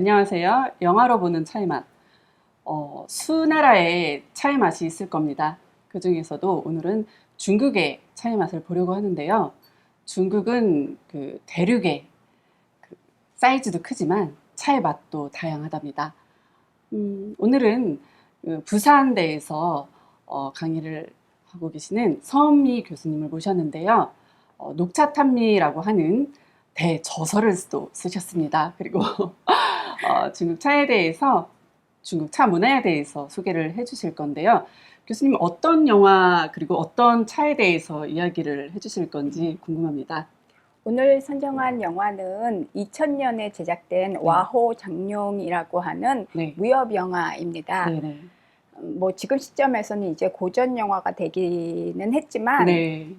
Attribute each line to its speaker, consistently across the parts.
Speaker 1: 안녕하세요. 영화로 보는 차의 맛. 수나라의 차의 맛이 있을 겁니다. 그 중에서도 오늘은 중국의 차의 맛을 보려고 하는데요. 중국은 그 대륙의 사이즈도 크지만 차의 맛도 다양하답니다. 오늘은 부산대에서 강의를 하고 계시는 서은미 교수님을 모셨는데요. 녹차탄미라고 하는 대저서를 또 쓰셨습니다. 그리고 중국 차에 대해서, 중국 차 문화에 대해서 소개를 해주실 건데요. 교수님 어떤 영화 그리고 어떤 차에 대해서 이야기를 해주실 건지 궁금합니다.
Speaker 2: 오늘 선정한 영화는 2000년에 제작된 와호 장룡이라고 하는 무협 영화입니다.
Speaker 1: 네네.
Speaker 2: 뭐 지금 시점에서는 이제 고전 영화가 되기는 했지만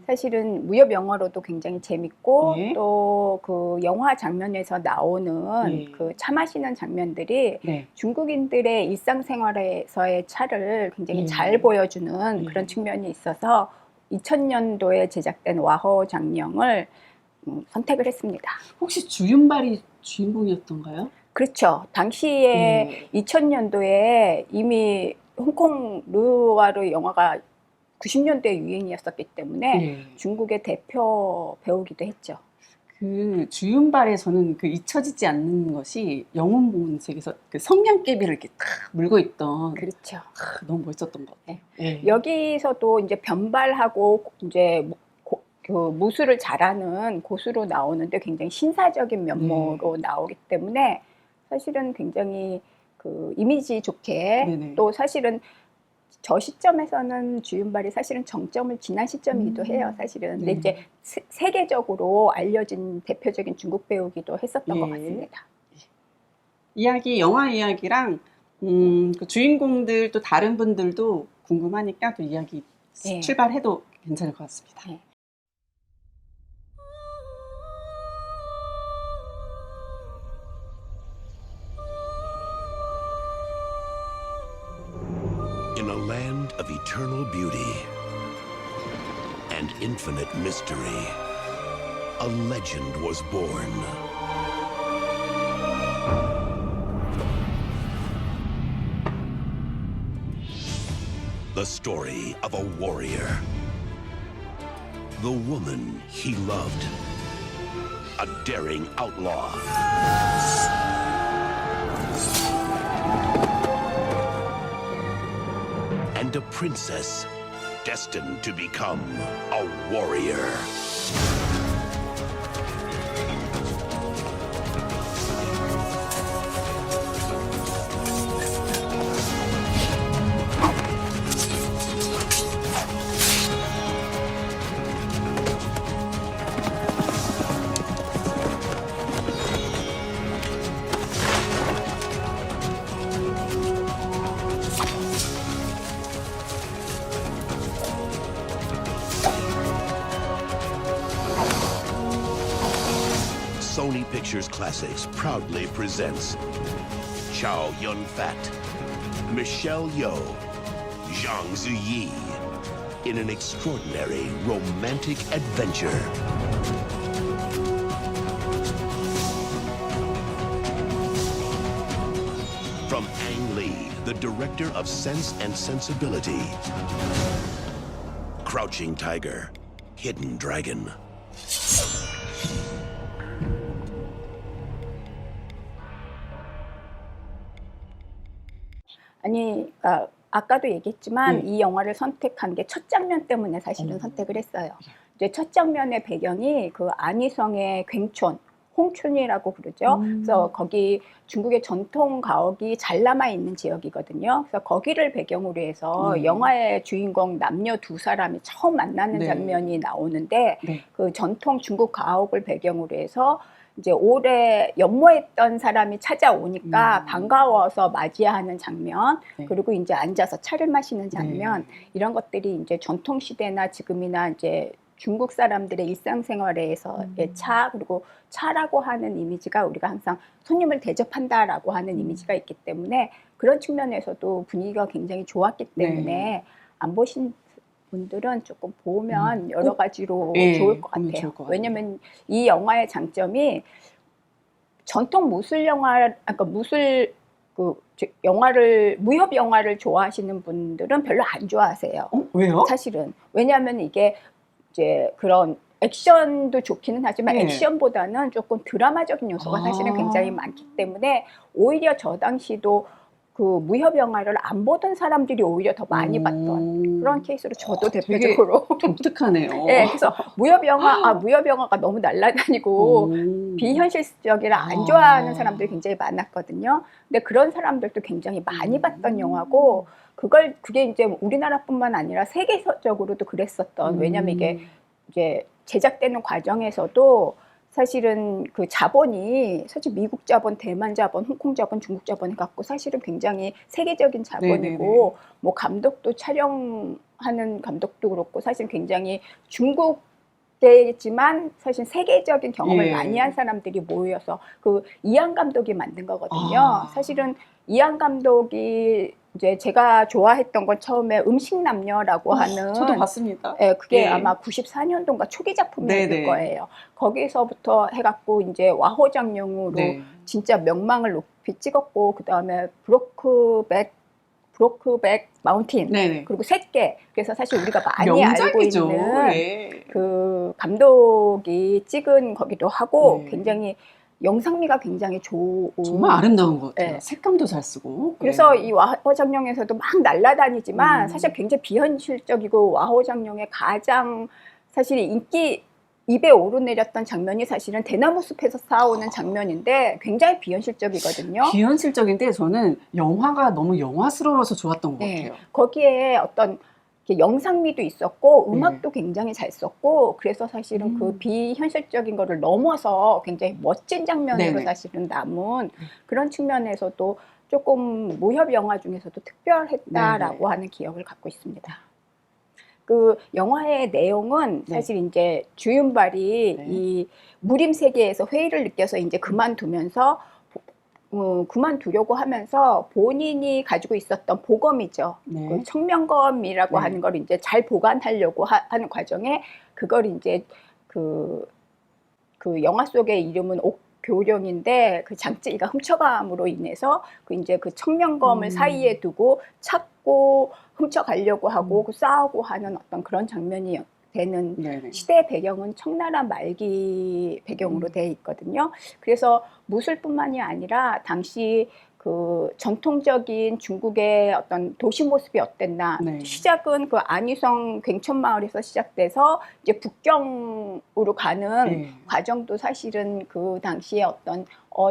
Speaker 2: 사실은 무협 영화로도 굉장히 재밌고 또 그 영화 장면에서 나오는 그 차 마시는 장면들이 중국인들의 일상생활에서의 차를 굉장히 잘 보여주는 그런 측면이 있어서 2000년도에 제작된 와호 장룡을 선택을 했습니다.
Speaker 1: 혹시 주윤발이 주인공이었던가요?
Speaker 2: 그렇죠. 당시에 2000년도에 이미 홍콩 르와르 영화가 90년대 유행이었었기 때문에 중국의 대표 배우기도 했죠.
Speaker 1: 그 주윤발에 저는 그 잊혀지지 않는 것이 영웅본색에서 그 성냥개비를 이렇게 탁 물고 있던.
Speaker 2: 그렇죠.
Speaker 1: 너무 멋있었던 것 같아요.
Speaker 2: 여기서도 이제 변발하고 이제 그 무술을 잘하는 고수로 나오는데 굉장히 신사적인 면모로 나오기 때문에 사실은 굉장히 그 이미지 좋게 또 사실은 저 시점에서는 주윤발이 사실은 정점을 지난 시점이기도 해요. 사실은. 근데 이제 세계적으로 알려진 대표적인 중국 배우기도 했었던 것 같습니다.
Speaker 1: 영화 이야기랑 그 주인공들 또 다른 분들도 궁금하니까 또 이야기 출발해도 괜찮을 것 같습니다.
Speaker 3: In a land of eternal beauty and infinite mystery, a legend was born. The story of a warrior, the woman he loved, a daring outlaw, and a princess destined to become a warrior. Sony Pictures Classics proudly presents Chow Yun-fat, Michelle Yeoh, Zhang Ziyi in an extraordinary romantic adventure. From Ang Lee, the director of Sense and Sensibility, Crouching Tiger, Hidden Dragon.
Speaker 2: 아니, 아까도 얘기했지만 이 영화를 선택한 게 첫 장면 때문에 사실은 선택을 했어요. 이제 첫 장면의 배경이 그 안희성의 괭촌, 홍춘이라고 그러죠. 그래서 거기 중국의 전통 가옥이 잘 남아 있는 지역이거든요. 그래서 거기를 배경으로 해서 영화의 주인공 남녀 두 사람이 처음 만나는 장면이 나오는데 그 전통 중국 가옥을 배경으로 해서 이제 오래 연모했던 사람이 찾아오니까 반가워서 맞이하는 장면, 그리고 이제 앉아서 차를 마시는 장면, 이런 것들이 이제 전통 시대나 지금이나 이제 중국 사람들의 일상생활에서의 차, 그리고 차라고 하는 이미지가 우리가 항상 손님을 대접한다라고 하는 이미지가 있기 때문에 그런 측면에서도 분위기가 굉장히 좋았기 때문에 안 보신 분들은 조금 보면 여러 가지로 좋을 것 같아요. 왜냐면 이 영화의 장점이 전통 무술 영화, 아까 무술 영화를 무협 영화를 좋아하시는 분들은 별로 안 좋아하세요.
Speaker 1: 왜요?
Speaker 2: 사실은 왜냐하면 이게 이제 그런 액션도 좋기는 하지만
Speaker 1: 네.
Speaker 2: 액션보다는 조금 드라마적인 요소가 사실은 굉장히 많기 때문에 오히려 저 당시도 그 무협 영화를 안 보던 사람들이 오히려 더 많이 봤던 그런 케이스로 저도
Speaker 1: 되게
Speaker 2: 대표적으로
Speaker 1: 독특하네요.
Speaker 2: 네, 그래서 무협 영화가 너무 날아다니고 비현실적이라 안 좋아하는 사람들이 굉장히 많았거든요. 근데 그런 사람들도 굉장히 많이 봤던 영화고 그게 이제 우리나라뿐만 아니라 세계적으로도 그랬었던 왜냐면 이게 이제 제작되는 과정에서도 사실은 그 자본이 사실 미국 자본, 대만 자본, 홍콩 자본, 중국 자본을 갖고 사실은 굉장히 세계적인 자본이고
Speaker 1: 네네네.
Speaker 2: 뭐 감독도 촬영하는 감독도 그렇고 사실 굉장히 중국계지만 사실 세계적인 경험을
Speaker 1: 예.
Speaker 2: 많이 한 사람들이 모여서 그 이안 감독이 만든 거거든요. 사실은 이안 감독이 이제 제가 좋아했던 건 처음에 음식남녀라고 하는
Speaker 1: 저도 봤습니다.
Speaker 2: 예, 그게
Speaker 1: 예.
Speaker 2: 아마 94년도인가 초기 작품일
Speaker 1: 네네.
Speaker 2: 거예요. 거기서부터 해갖고 이제 와호장룡으로
Speaker 1: 네.
Speaker 2: 진짜 명망을 높이 찍었고 그 다음에 브로크백 마운틴
Speaker 1: 네네.
Speaker 2: 그리고 셋개 그래서 사실 우리가 많이 알고
Speaker 1: 명작이죠.
Speaker 2: 있는
Speaker 1: 예.
Speaker 2: 그 감독이 찍은 거기도 하고
Speaker 1: 네.
Speaker 2: 굉장히 영상미가 굉장히 좋은
Speaker 1: 정말 아름다운 것 같아요.
Speaker 2: 네.
Speaker 1: 색감도 잘 쓰고.
Speaker 2: 그래서
Speaker 1: 예.
Speaker 2: 이 와호장룡에서도 막 날아다니지만 사실 굉장히 비현실적이고 와호장룡의 가장 사실 인기 입에 오르내렸던 장면이 사실은 대나무 숲에서 싸우는 장면인데 굉장히 비현실적이거든요.
Speaker 1: 비현실적인데 저는 영화가 너무 영화스러워서 좋았던 것
Speaker 2: 네.
Speaker 1: 같아요.
Speaker 2: 거기에 어떤 이렇게 영상미도 있었고 음악도 굉장히 잘 썼고 그래서 사실은 그 비현실적인 거를 넘어서 굉장히 멋진 장면으로
Speaker 1: 네네.
Speaker 2: 사실은 남은 그런 측면에서도 조금 무협 영화 중에서도 특별했다라고
Speaker 1: 네네.
Speaker 2: 하는 기억을 갖고 있습니다. 그 영화의 내용은
Speaker 1: 네.
Speaker 2: 사실 이제 주윤발이
Speaker 1: 네.
Speaker 2: 이 무림 세계에서 회의를 느껴서 이제 그만두면서 그만두려고 하면서 본인이 가지고 있었던 보검이죠.
Speaker 1: 네.
Speaker 2: 그 청명검이라고
Speaker 1: 네.
Speaker 2: 하는 걸 이제 잘 보관하려고 하는 과정에 그걸 이제 그 영화 속의 이름은 옥교령인데 그 장찌가 훔쳐감으로 인해서 그 이제 그 청명검을 사이에 두고 찾고 훔쳐가려고 하고 그 싸우고 하는 어떤 그런 장면이 되는
Speaker 1: 네네.
Speaker 2: 시대 배경은 청나라 말기 배경으로 되어 있거든요. 그래서 무술뿐만이 아니라 당시 그 전통적인 중국의 어떤 도시 모습이 어땠나
Speaker 1: 네.
Speaker 2: 시작은 그 안희성 굉천마을에서 시작돼서 이제 북경으로 가는
Speaker 1: 네.
Speaker 2: 과정도 사실은 그 당시에 어떤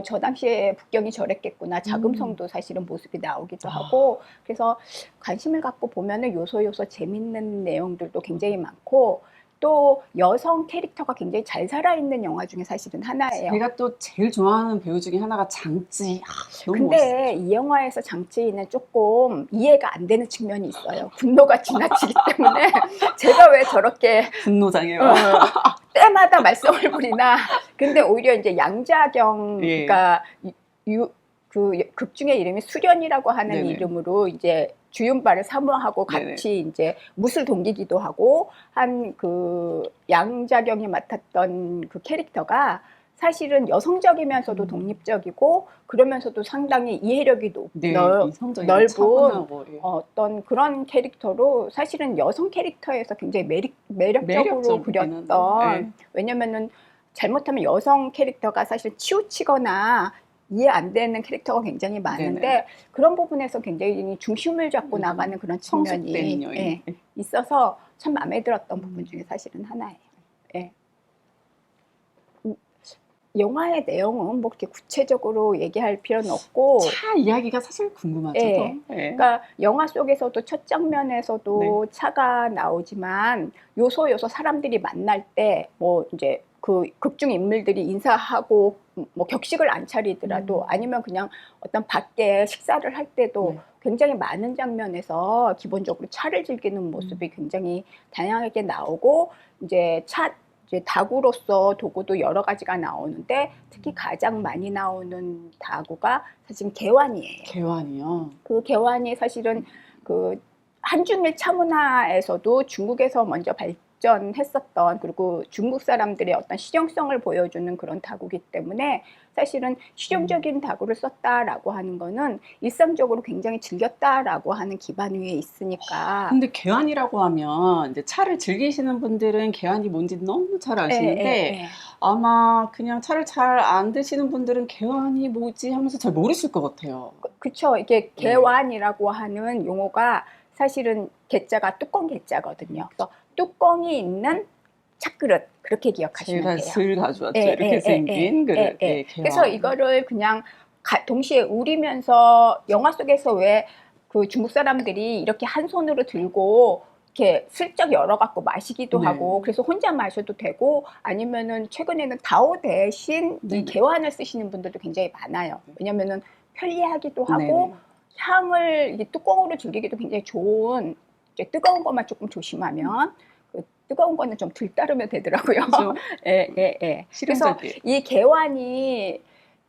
Speaker 2: 저 당시에 북경이 저랬겠구나 자금성도 사실은 모습이 나오기도 하고 그래서 관심을 갖고 보면은 요소 재밌는 내용들도 굉장히 많고 또 여성 캐릭터가 굉장히 잘 살아있는 영화 중에 사실은 하나예요.
Speaker 1: 제가 또 제일 좋아하는 배우 중에 하나가 장찌. 너무
Speaker 2: 근데
Speaker 1: 멋있어요.
Speaker 2: 이 영화에서 장찌는 조금 이해가 안 되는 측면이 있어요. 분노가 지나치기 때문에 제가 왜 저렇게
Speaker 1: 분노장애요.
Speaker 2: 때마다 말썽을 부리나. 근데 오히려 이제 양자경가 그 극 중에 이름이 수련이라고 하는
Speaker 1: 네네.
Speaker 2: 이름으로 이제 주윤발을 사모하고 같이
Speaker 1: 네네.
Speaker 2: 이제 무술 동기기도 하고 한 그 양자경이 맡았던 그 캐릭터가 사실은 여성적이면서도 독립적이고 그러면서도 상당히 이해력이
Speaker 1: 네, 이성적이고
Speaker 2: 넓은
Speaker 1: 차분하고, 예.
Speaker 2: 어떤 그런 캐릭터로 사실은 여성 캐릭터에서 굉장히 매력적으로
Speaker 1: 매력적이긴
Speaker 2: 그렸던
Speaker 1: 한데, 네.
Speaker 2: 왜냐면은 잘못하면 여성 캐릭터가 사실 치우치거나 이해 안 되는 캐릭터가 굉장히 많은데
Speaker 1: 네네.
Speaker 2: 그런 부분에서 굉장히 중심을 잡고 나가는 그런 측면이
Speaker 1: 성숙된 여인.
Speaker 2: 있어서 참 마음에 들었던 부분 중에 사실은 하나예요. 예. 영화의 내용은 뭐 그렇게 구체적으로 얘기할 필요는 없고
Speaker 1: 차 이야기가 사실 궁금하죠.
Speaker 2: 예.
Speaker 1: 더. 예.
Speaker 2: 그러니까 영화 속에서도 첫 장면에서도 차가 나오지만 요소 사람들이 만날 때 뭐 이제 그 극중 인물들이 인사하고 뭐 격식을 안 차리더라도 아니면 그냥 어떤 밖에 식사를 할 때도 굉장히 많은 장면에서 기본적으로 차를 즐기는 모습이 굉장히 다양하게 나오고 이제 다구로서 도구도 여러 가지가 나오는데 특히 가장 많이 나오는 다구가 사실 개완이에요.
Speaker 1: 개완이요.
Speaker 2: 그 개완이 사실은 그 한중일 차문화에서도 중국에서 먼저 발전했었던, 그리고 중국 사람들의 어떤 실용성을 보여주는 그런 다구기 때문에 사실은 실용적인 다구를 썼다라고 하는 거는 일상적으로 굉장히 즐겼다라고 하는 기반 위에 있으니까.
Speaker 1: 근데 개환이라고 하면 이제 차를 즐기시는 분들은 개환이 뭔지 너무 잘 아시는데 아마 그냥 차를 잘 안 드시는 분들은 개환이 뭐지 하면서 잘 모르실 것 같아요.
Speaker 2: 그쵸. 이게 개환이라고 하는 용어가 사실은 개자가 뚜껑 개자거든요. 그래서 뚜껑이 있는 찻그릇, 그렇게 기억하시면
Speaker 1: 제가
Speaker 2: 돼요.
Speaker 1: 슬 가져왔죠.
Speaker 2: 예,
Speaker 1: 이렇게
Speaker 2: 예,
Speaker 1: 생긴 그릇.
Speaker 2: 예.
Speaker 1: 예, 개환.
Speaker 2: 그래서 이거를 그냥 동시에 우리면서 영화 속에서 왜 그 중국 사람들이 이렇게 한 손으로 들고 이렇게 슬쩍 열어갖고 마시기도
Speaker 1: 네.
Speaker 2: 하고, 그래서 혼자 마셔도 되고, 아니면은 최근에는 다오 대신
Speaker 1: 네.
Speaker 2: 이 개환을 쓰시는 분들도 굉장히 많아요. 왜냐면은 편리하기도 하고,
Speaker 1: 네네.
Speaker 2: 향을 이게 뚜껑으로 즐기기도 굉장히 좋은, 이제 뜨거운 것만 조금 조심하면, 그 뜨거운 거는 좀 덜 따르면 되더라고요.
Speaker 1: 그죠?
Speaker 2: 예. 그래서
Speaker 1: 실용적이에요.
Speaker 2: 이 개환이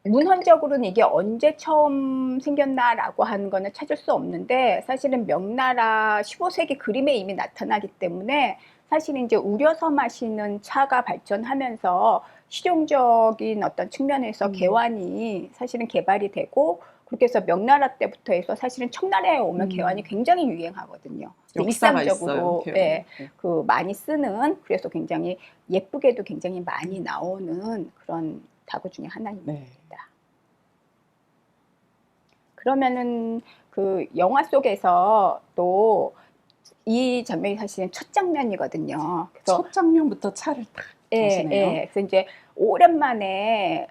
Speaker 2: 문헌적으로는 이게 언제 처음 생겼나라고 하는 거는 찾을 수 없는데, 사실은 명나라 15세기 그림에 이미 나타나기 때문에 사실 이제 우려서 마시는 차가 발전하면서 실용적인 어떤 측면에서 개환이 사실은 개발이 되고, 그렇게 해서 명나라 때부터 해서 사실은 청나라에 오면 개환이 굉장히 유행하거든요.
Speaker 1: 역사가
Speaker 2: 일상적으로
Speaker 1: 있어요, 개환이.
Speaker 2: 그 많이 쓰는, 그래서 굉장히 예쁘게도 굉장히 많이 나오는 그런 다구 중에 하나입니다.
Speaker 1: 네.
Speaker 2: 그러면은 그 영화 속에서 또 이 장면이 사실은 첫 장면이거든요. 그래서
Speaker 1: 첫 장면부터 차를 딱 마시네요.
Speaker 2: 그래서 이제 오랜만에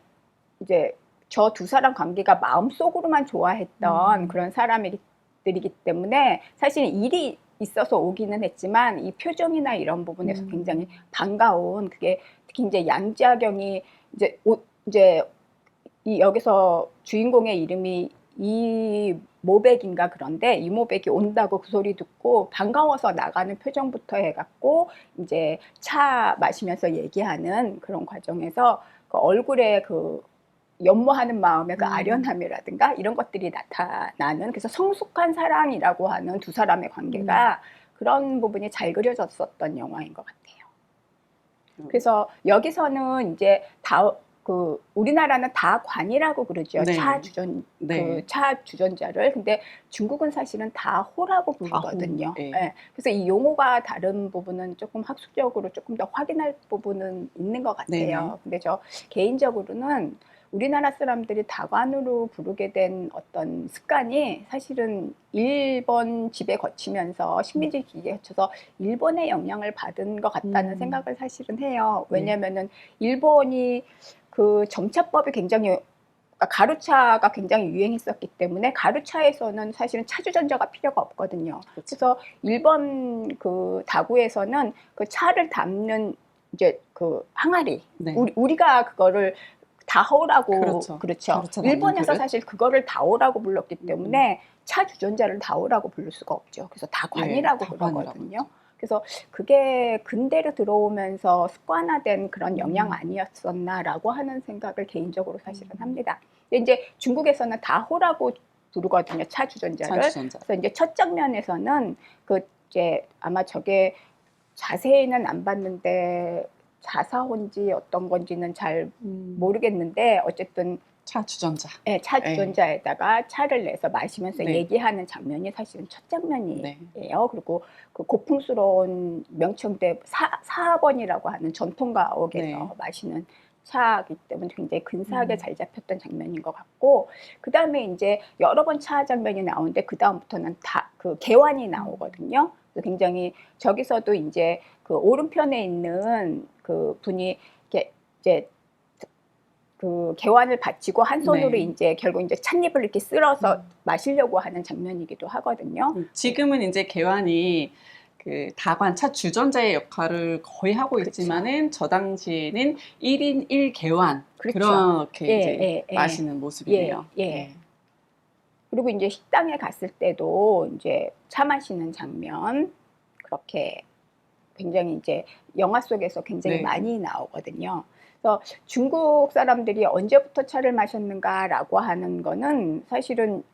Speaker 2: 이제 저 두 사람 관계가 마음속으로만 좋아했던 그런 사람들이기 때문에 사실 일이 있어서 오기는 했지만 이 표정이나 이런 부분에서 굉장히 반가운, 그게 특히 이제 양자경이 이제 이 여기서 주인공의 이름이 이모백인가, 그런데 이모백이 온다고 그 소리 듣고 반가워서 나가는 표정부터 해갖고 이제 차 마시면서 얘기하는 그런 과정에서 그 얼굴에 그 연모하는 마음의 그 아련함이라든가 이런 것들이 나타나는, 그래서 성숙한 사랑이라고 하는 두 사람의 관계가 그런 부분이 잘 그려졌었던 영화인 것 같아요. 그래서 여기서는 이제 우리나라는 다관이라고 그러죠.
Speaker 1: 네.
Speaker 2: 그 차 주전자를. 근데 중국은 사실은 다호라고 부르거든요.
Speaker 1: 다호. 네.
Speaker 2: 네. 그래서 이 용어가 다른 부분은 조금 학술적으로 조금 더 확인할 부분은 있는 것 같아요.
Speaker 1: 네네.
Speaker 2: 근데 저 개인적으로는 우리나라 사람들이 다관으로 부르게 된 어떤 습관이 사실은 일본 지배 거치면서 식민지 기계에 거쳐서 일본의 영향을 받은 것 같다는 생각을 사실은 해요. 왜냐면은 일본이 그 점차법이 굉장히, 가루차가 굉장히 유행했었기 때문에 가루차에서는 사실은 차주전자가 필요가 없거든요. 그래서 일본 그 다구에서는 그 차를 담는 이제 그 항아리, 우리가 그거를 다오라고 그렇죠. 일본에서 사실 그거를 다오라고 불렀기 때문에 차 주전자를 다오라고 부를 수가 없죠. 그래서 다관이라고 그러거든요. 그래서 그게 근대로 들어오면서 습관화된 그런 영향 아니었었나라고 하는 생각을 개인적으로 사실은 합니다. 근데 이제 중국에서는 다호라고 부르거든요, 차 주전자를. 그래서 이제 첫 장면에서는 그 이제 아마 저게 자세히는 안 봤는데 자사혼지 어떤 건지는 잘 모르겠는데, 어쨌든
Speaker 1: 차 주전자.
Speaker 2: 네, 차 주전자에다가 차를 내서 마시면서 얘기하는 장면이 사실은 첫 장면이에요. 그리고 그 고풍스러운 명청대 사학원이라고 하는 전통 가옥에서 마시는 차이기 때문에 굉장히 근사하게 잘 잡혔던 장면인 것 같고, 그 다음에 이제 여러 번 차 장면이 나오는데 그 다음부터는 다 그 개환이 나오거든요. 굉장히 저기서도 이제 그 오른편에 있는 그 분이 이제 그 개환을 바치고 한 손으로 이제 결국 이제 찻잎을 이렇게 쓸어서 마시려고 하는 장면이기도 하거든요.
Speaker 1: 지금은 이제 개환이 그 다관 차 주전자의 역할을 거의 하고 있지만은 저 당시에는 1인 1개환 그렇게 이제 마시는 모습이에요.
Speaker 2: 그리고 이제 식당에 갔을 때도 이제 차 마시는 장면, 그렇게 굉장히 이제 영화 속에서 굉장히 많이 나오거든요. 그래서 중국 사람들이 언제부터 차를 마셨는가라고 하는 거는 사실은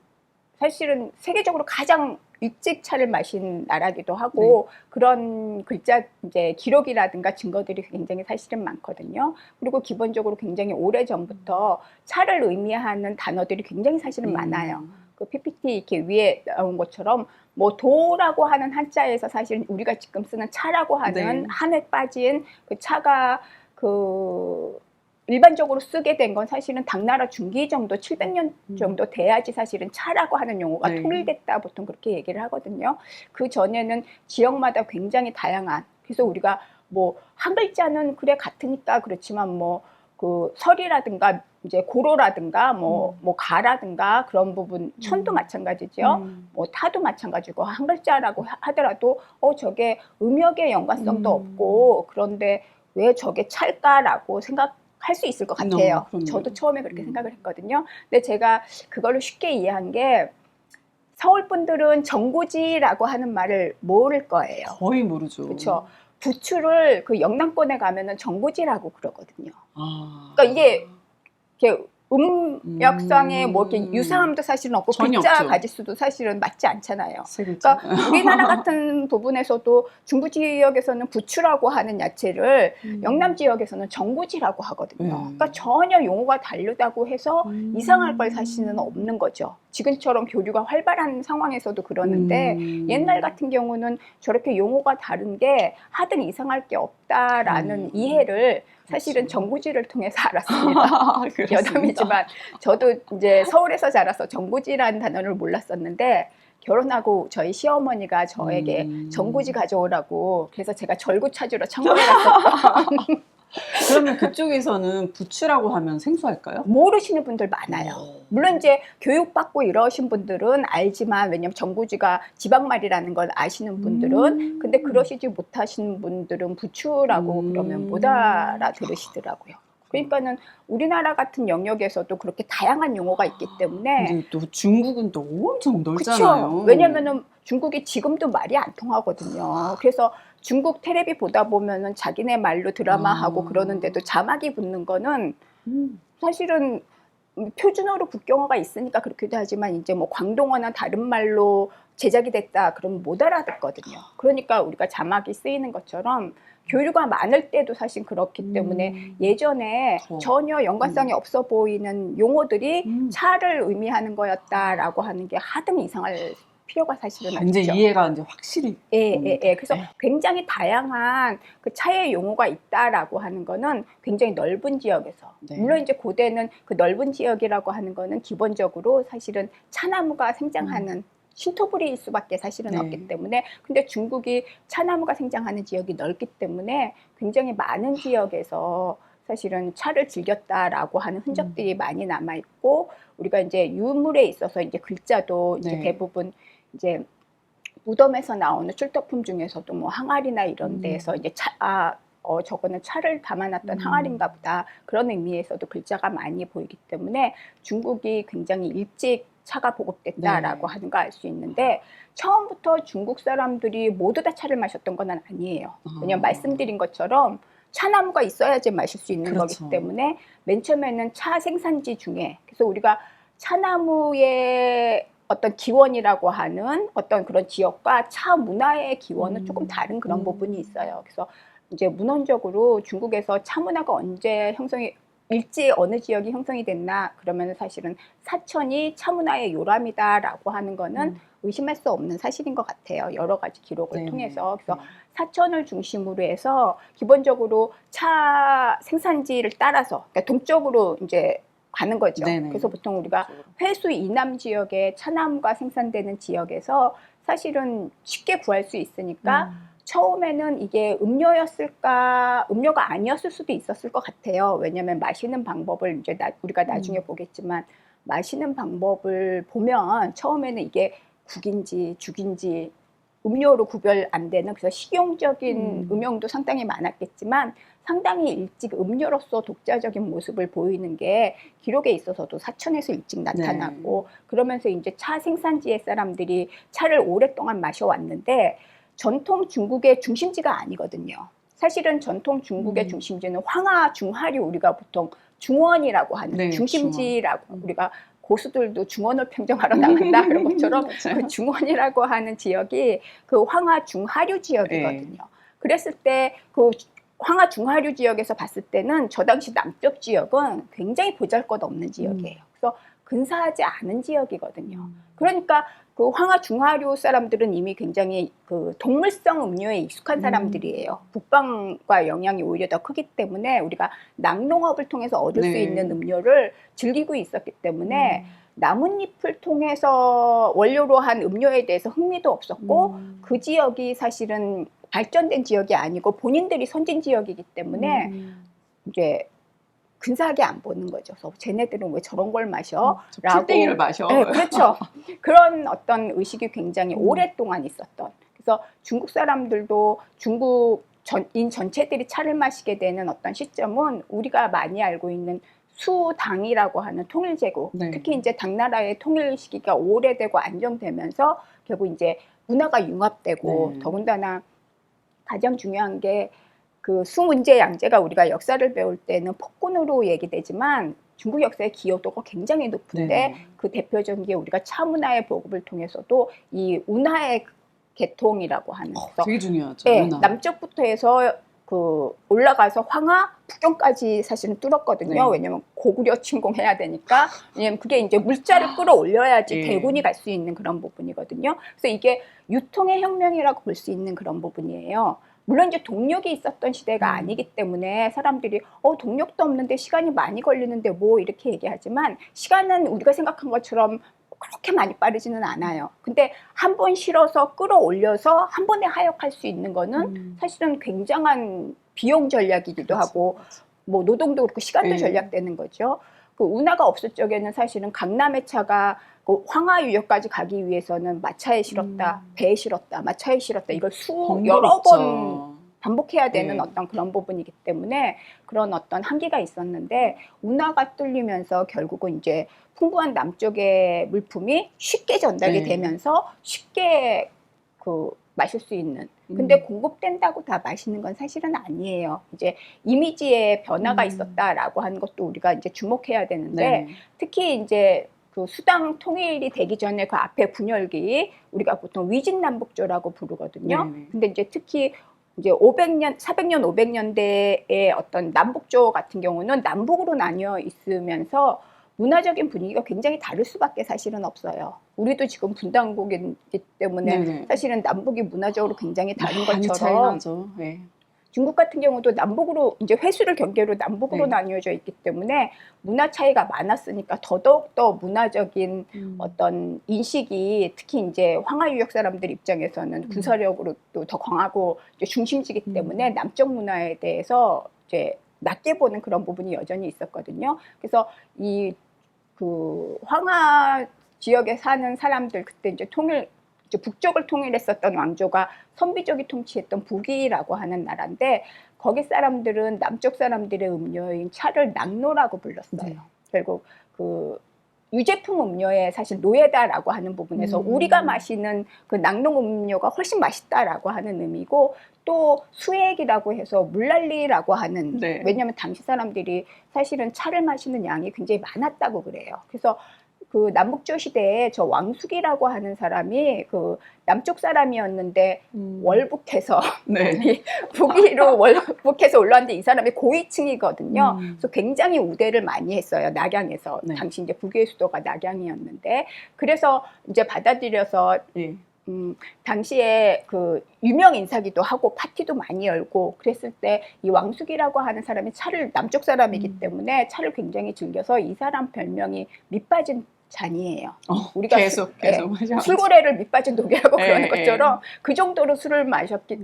Speaker 2: 세계적으로 가장 일찍 차를 마신 나라기도 하고 그런 글자 이제 기록이라든가 증거들이 굉장히 사실은 많거든요. 그리고 기본적으로 굉장히 오래 전부터 차를 의미하는 단어들이 굉장히 사실은 많아요. 그 PPT 이렇게 위에 나온 것처럼 뭐 도라고 하는 한자에서 사실 우리가 지금 쓰는 차라고 하는 한에 빠진 그 차가 그 일반적으로 쓰게 된 건 사실은 당나라 중기 정도 700년 정도 돼야지 사실은 차라고 하는 용어가 통일됐다 보통 그렇게 얘기를 하거든요. 그 전에는 지역마다 굉장히 다양한, 그래서 우리가 뭐 한 글자는 그래 같으니까 그렇지만 뭐 그 설이라든가 이제 고로라든가 뭐 가라든가 그런 부분, 천도 마찬가지죠. 뭐 타도 마찬가지고 한 글자라고 하더라도 저게 음역의 연관성도 없고 그런데 왜 저게 찰까라고 생각할 수 있을 것 같아요. 저도 처음에 그렇게 생각을 했거든요. 근데 제가 그걸로 쉽게 이해한 게 서울 분들은 정구지라고 하는 말을 모를 거예요.
Speaker 1: 거의 모르죠.
Speaker 2: 그렇죠. 부추를 그 영남권에 가면은 정구지라고 그러거든요. 그러니까 이게 이렇게 음역상에 뭐 이렇게 유사함도 사실은 없고 글자
Speaker 1: 없죠.
Speaker 2: 가지수도 사실은 맞지 않잖아요. 그러니까 우리나라 같은 부분에서도 중부 지역에서는 부추라고 하는 야채를 영남 지역에서는 정구지라고 하거든요. 그러니까 전혀 용어가 다르다고 해서 이상할 걸 사실은 없는 거죠. 지금처럼 교류가 활발한 상황에서도 그러는데 옛날 같은 경우는 저렇게 용어가 다른 게 하등 이상할 게 없다라는 이해를 사실은 정구지를 통해서 알았습니다. 여담이지만 저도 이제 서울에서 자라서 정구지라는 단어를 몰랐었는데 결혼하고 저희 시어머니가 저에게 정구지 가져오라고 그래서 제가 절구 찾으러 창원에 갔었던
Speaker 1: 그러면 그쪽에서는 부추라고 하면 생소할까요?
Speaker 2: 모르시는 분들 많아요. 물론 이제 교육받고 이러신 분들은 알지만 왜냐면 정구지가 지방말이라는 걸 아시는 분들은 근데 그러시지 못하시는 분들은 부추라고 그러면 못 알아들으시더라고요. 그러니까는 우리나라 같은 영역에서도 그렇게 다양한 용어가 있기 때문에
Speaker 1: 근데 또 중국은 또 엄청 넓잖아요.
Speaker 2: 그쵸? 왜냐면은 중국이 지금도 말이 안 통하거든요. 그래서 중국 텔레비 보다 보면은 자기네 말로 드라마하고 그러는데도 자막이 붙는 거는 사실은 표준어로 국경어가 있으니까 그렇기도 하지만 이제 뭐 광동어나 다른 말로 제작이 됐다 그러면 못 알아듣거든요. 그러니까 우리가 자막이 쓰이는 것처럼 교류가 많을 때도 사실 그렇기 때문에 예전에 전혀 연관성이 없어 보이는 용어들이 차를 의미하는 거였다라고 하는 게 하등 이상할 필요가 사실은
Speaker 1: 이제
Speaker 2: 없죠.
Speaker 1: 이해가 이제 확실히.
Speaker 2: 그래서 굉장히 다양한 그 차의 용어가 있다라고 하는 거는 굉장히 넓은 지역에서 물론 이제 고대는 그 넓은 지역이라고 하는 거는 기본적으로 사실은 차나무가 생장하는 신토부리일 수밖에 사실은 없기 때문에 근데 중국이 차나무가 생장하는 지역이 넓기 때문에 굉장히 많은 지역에서 사실은 차를 즐겼다라고 하는 흔적들이 많이 남아 있고 우리가 이제 유물에 있어서 이제 글자도 이제 대부분 이제 무덤에서 나오는 출토품 중에서도 뭐 항아리나 이런 데에서 이제 저거는 차를 담아놨던 항아리인가 보다 그런 의미에서도 글자가 많이 보이기 때문에 중국이 굉장히 일찍 차가 보급됐다라고 하는 거 알 수 있는데 처음부터 중국 사람들이 모두 다 차를 마셨던 건 아니에요. 왜냐면 말씀드린 것처럼 차나무가 있어야지 마실 수 있는 거기 때문에 맨 처음에는 차 생산지 중에 그래서 우리가 차나무의 어떤 기원이라고 하는 어떤 그런 지역과 차 문화의 기원은 조금 다른 그런 부분이 있어요. 그래서 이제 문헌적으로 중국에서 차 문화가 언제 형성이 일찍 어느 지역이 형성이 됐나 그러면 사실은 사천이 차 문화의 요람이다라고 하는 거는 의심할 수 없는 사실인 것 같아요. 여러 가지 기록을 통해서. 그래서 사천을 중심으로 해서 기본적으로 차 생산지를 따라서 그러니까 동쪽으로 이제 가는 거죠. 그래서 보통 우리가 회수 이남 지역에 차나무가 생산되는 지역에서 사실은 쉽게 구할 수 있으니까 처음에는 이게 음료였을까, 음료가 아니었을 수도 있었을 것 같아요. 왜냐하면 마시는 방법을 이제 우리가 나중에 보겠지만 마시는 방법을 보면 처음에는 이게 국인지 죽인지 음료로 구별 안 되는 그래서 식용적인 음용도 상당히 많았겠지만 상당히 일찍 음료로서 독자적인 모습을 보이는 게 기록에 있어서도 사천에서 일찍 나타나고 그러면서 이제 차 생산지의 사람들이 차를 오랫동안 마셔왔는데 전통 중국의 중심지가 아니거든요. 사실은 전통 중국의 중심지는 황하, 중하류 우리가 보통 중원이라고 하는 중심지라고 우리가 고수들도 중원을 평정하러 나간다 그런 것처럼
Speaker 1: 그렇죠.
Speaker 2: 그 중원이라고 하는 지역이 그 황하 중하류 지역이거든요. 그랬을 때 그 황하 중하류 지역에서 봤을 때는 저 당시 남쪽 지역은 굉장히 보잘것없는 지역이에요. 그래서 근사하지 않은 지역이거든요. 그러니까 그 황하 중하류 사람들은 이미 굉장히 그 동물성 음료에 익숙한 사람들이에요. 북방과 영향이 오히려 더 크기 때문에 우리가 낙농업을 통해서 얻을 수
Speaker 1: 네.
Speaker 2: 있는 음료를 즐기고 있었기 때문에 나뭇잎을 통해서 원료로 한 음료에 대해서 흥미도 없었고 그 지역이 사실은 발전된 지역이 아니고 본인들이 선진 지역이기 때문에 이제 근사하게 안 보는 거죠. 그래서 쟤네들은 왜 저런 걸 마셔? 라고.
Speaker 1: 풀떼기를 마셔.
Speaker 2: 네, 그렇죠. 그런 어떤 의식이 굉장히 오랫동안 있었던. 그래서 중국 사람들도 중국인 전체들이 차를 마시게 되는 어떤 시점은 우리가 많이 알고 있는 수당이라고 하는 통일제국,
Speaker 1: 네.
Speaker 2: 특히 이제 당나라의 통일 시기가 오래되고 안정되면서 결국 이제 문화가 융합되고
Speaker 1: 네.
Speaker 2: 더군다나 가장 중요한 게 그 수문제 양제가 우리가 역사를 배울 때는 폭군으로 얘기되지만 중국 역사의 기여도가 굉장히 높은데
Speaker 1: 네.
Speaker 2: 그 대표적인 게 우리가 차문화의 보급을 통해서도 이 운하의 개통이라고 하는 그래서
Speaker 1: 되게 중요하죠.
Speaker 2: 네,
Speaker 1: 문화.
Speaker 2: 남쪽부터 해서 그 올라가서 황하, 북경까지 사실은 뚫었거든요.
Speaker 1: 네.
Speaker 2: 왜냐면 고구려 침공해야 되니까. 왜냐면 그게 이제 물자를 끌어올려야지
Speaker 1: 네.
Speaker 2: 대군이 갈 수 있는 그런 부분이거든요. 그래서 이게 유통의 혁명이라고 볼 수 있는 그런 부분이에요. 물론 이제 동력이 있었던 시대가 아니기 때문에 사람들이 동력도 없는데 시간이 많이 걸리는데 뭐 이렇게 얘기하지만 시간은 우리가 생각한 것처럼 그렇게 많이 빠르지는 않아요. 근데 한 번 실어서 끌어올려서 한 번에 하역할 수 있는 거는 사실은 굉장한 비용 전략이기도 하고 뭐 노동도 그렇고 시간도
Speaker 1: 네.
Speaker 2: 전략되는 거죠. 그 운하가 없을 적에는 사실은 강남의 차가 그 황하 유역까지 가기 위해서는 마차에 실었다, 배에 실었다, 마차에 실었다 이걸 여러 번 반복해야 되는
Speaker 1: 네.
Speaker 2: 어떤 그런 부분이기 때문에 그런 어떤 한계가 있었는데 운하가 뚫리면서 결국은 이제 풍부한 남쪽의 물품이 쉽게 전달이
Speaker 1: 네.
Speaker 2: 되면서 쉽게 그 마실 수 있는. 근데 공급된다고 다 마시는 건 사실은 아니에요. 이제 이미지의 변화가 있었다라고 하는 것도 우리가 이제 주목해야 되는데
Speaker 1: 네.
Speaker 2: 특히 이제 그 수당 통일이 되기 전에 그 앞에 분열기 우리가 보통 위진남북조라고 부르거든요.
Speaker 1: 네.
Speaker 2: 근데 이제 특히 이제 500년, 400년, 500년대의 어떤 남북조 같은 경우는 남북으로 나뉘어 있으면서 문화적인 분위기가 굉장히 다를 수밖에 사실은 없어요. 우리도 지금 분단국이기 때문에
Speaker 1: 네네.
Speaker 2: 사실은 남북이 문화적으로 굉장히 다른
Speaker 1: 많이 차이
Speaker 2: 것처럼
Speaker 1: 나죠. 네.
Speaker 2: 중국 같은 경우도 남북으로 이제 회수를 경계로 남북으로
Speaker 1: 네.
Speaker 2: 나뉘어져 있기 때문에 문화 차이가 많았으니까 더더욱 문화적인 어떤 인식이 특히 이제 황하 유역 사람들 입장에서는 군사력으로 또 더 강하고 이제 중심지기 때문에 남쪽 문화에 대해서 이제 낮게 보는 그런 부분이 여전히 있었거든요. 그래서 이 그 황하 지역에 사는 사람들 그때 이제 북쪽을 통일했었던 왕조가 선비족이 통치했던 북이라고 하는 나라인데 거기 사람들은 남쪽 사람들의 음료인 차를 낙노라고 불렀어요.
Speaker 1: 네.
Speaker 2: 결국 그 유제품 음료에 사실 노예다라고 하는 부분에서 우리가 마시는 그 낙농 음료가 훨씬 맛있다라고 하는 의미고 또 수액이라고 해서 물난리라고 하는
Speaker 1: 네.
Speaker 2: 왜냐하면 당시 사람들이 사실은 차를 마시는 양이 굉장히 많았다고 그래요. 그래서 그 남북조 시대에 저 왕숙이라고 하는 사람이 그 남쪽 사람이었는데 월북해서
Speaker 1: 네.
Speaker 2: 북위로 월북해서 올라왔는데 이 사람이 고위층이거든요. 그래서 굉장히 우대를 많이 했어요. 낙양에서.
Speaker 1: 네.
Speaker 2: 당시 이제 북의 수도가 낙양이었는데 그래서 이제 받아들여서
Speaker 1: 네.
Speaker 2: 당시에 그 유명 인사기도 하고 파티도 많이 열고 그랬을 때 이 왕숙이라고 하는 사람이 남쪽 사람이기 때문에 차를 굉장히 즐겨서 이 사람 별명이 밑빠진 잔이에요. 우리가
Speaker 1: 계속 마셔.
Speaker 2: 술고래를 밑빠진 독이라고 그러는
Speaker 1: 예,
Speaker 2: 것처럼 그 정도로 술을 마셨기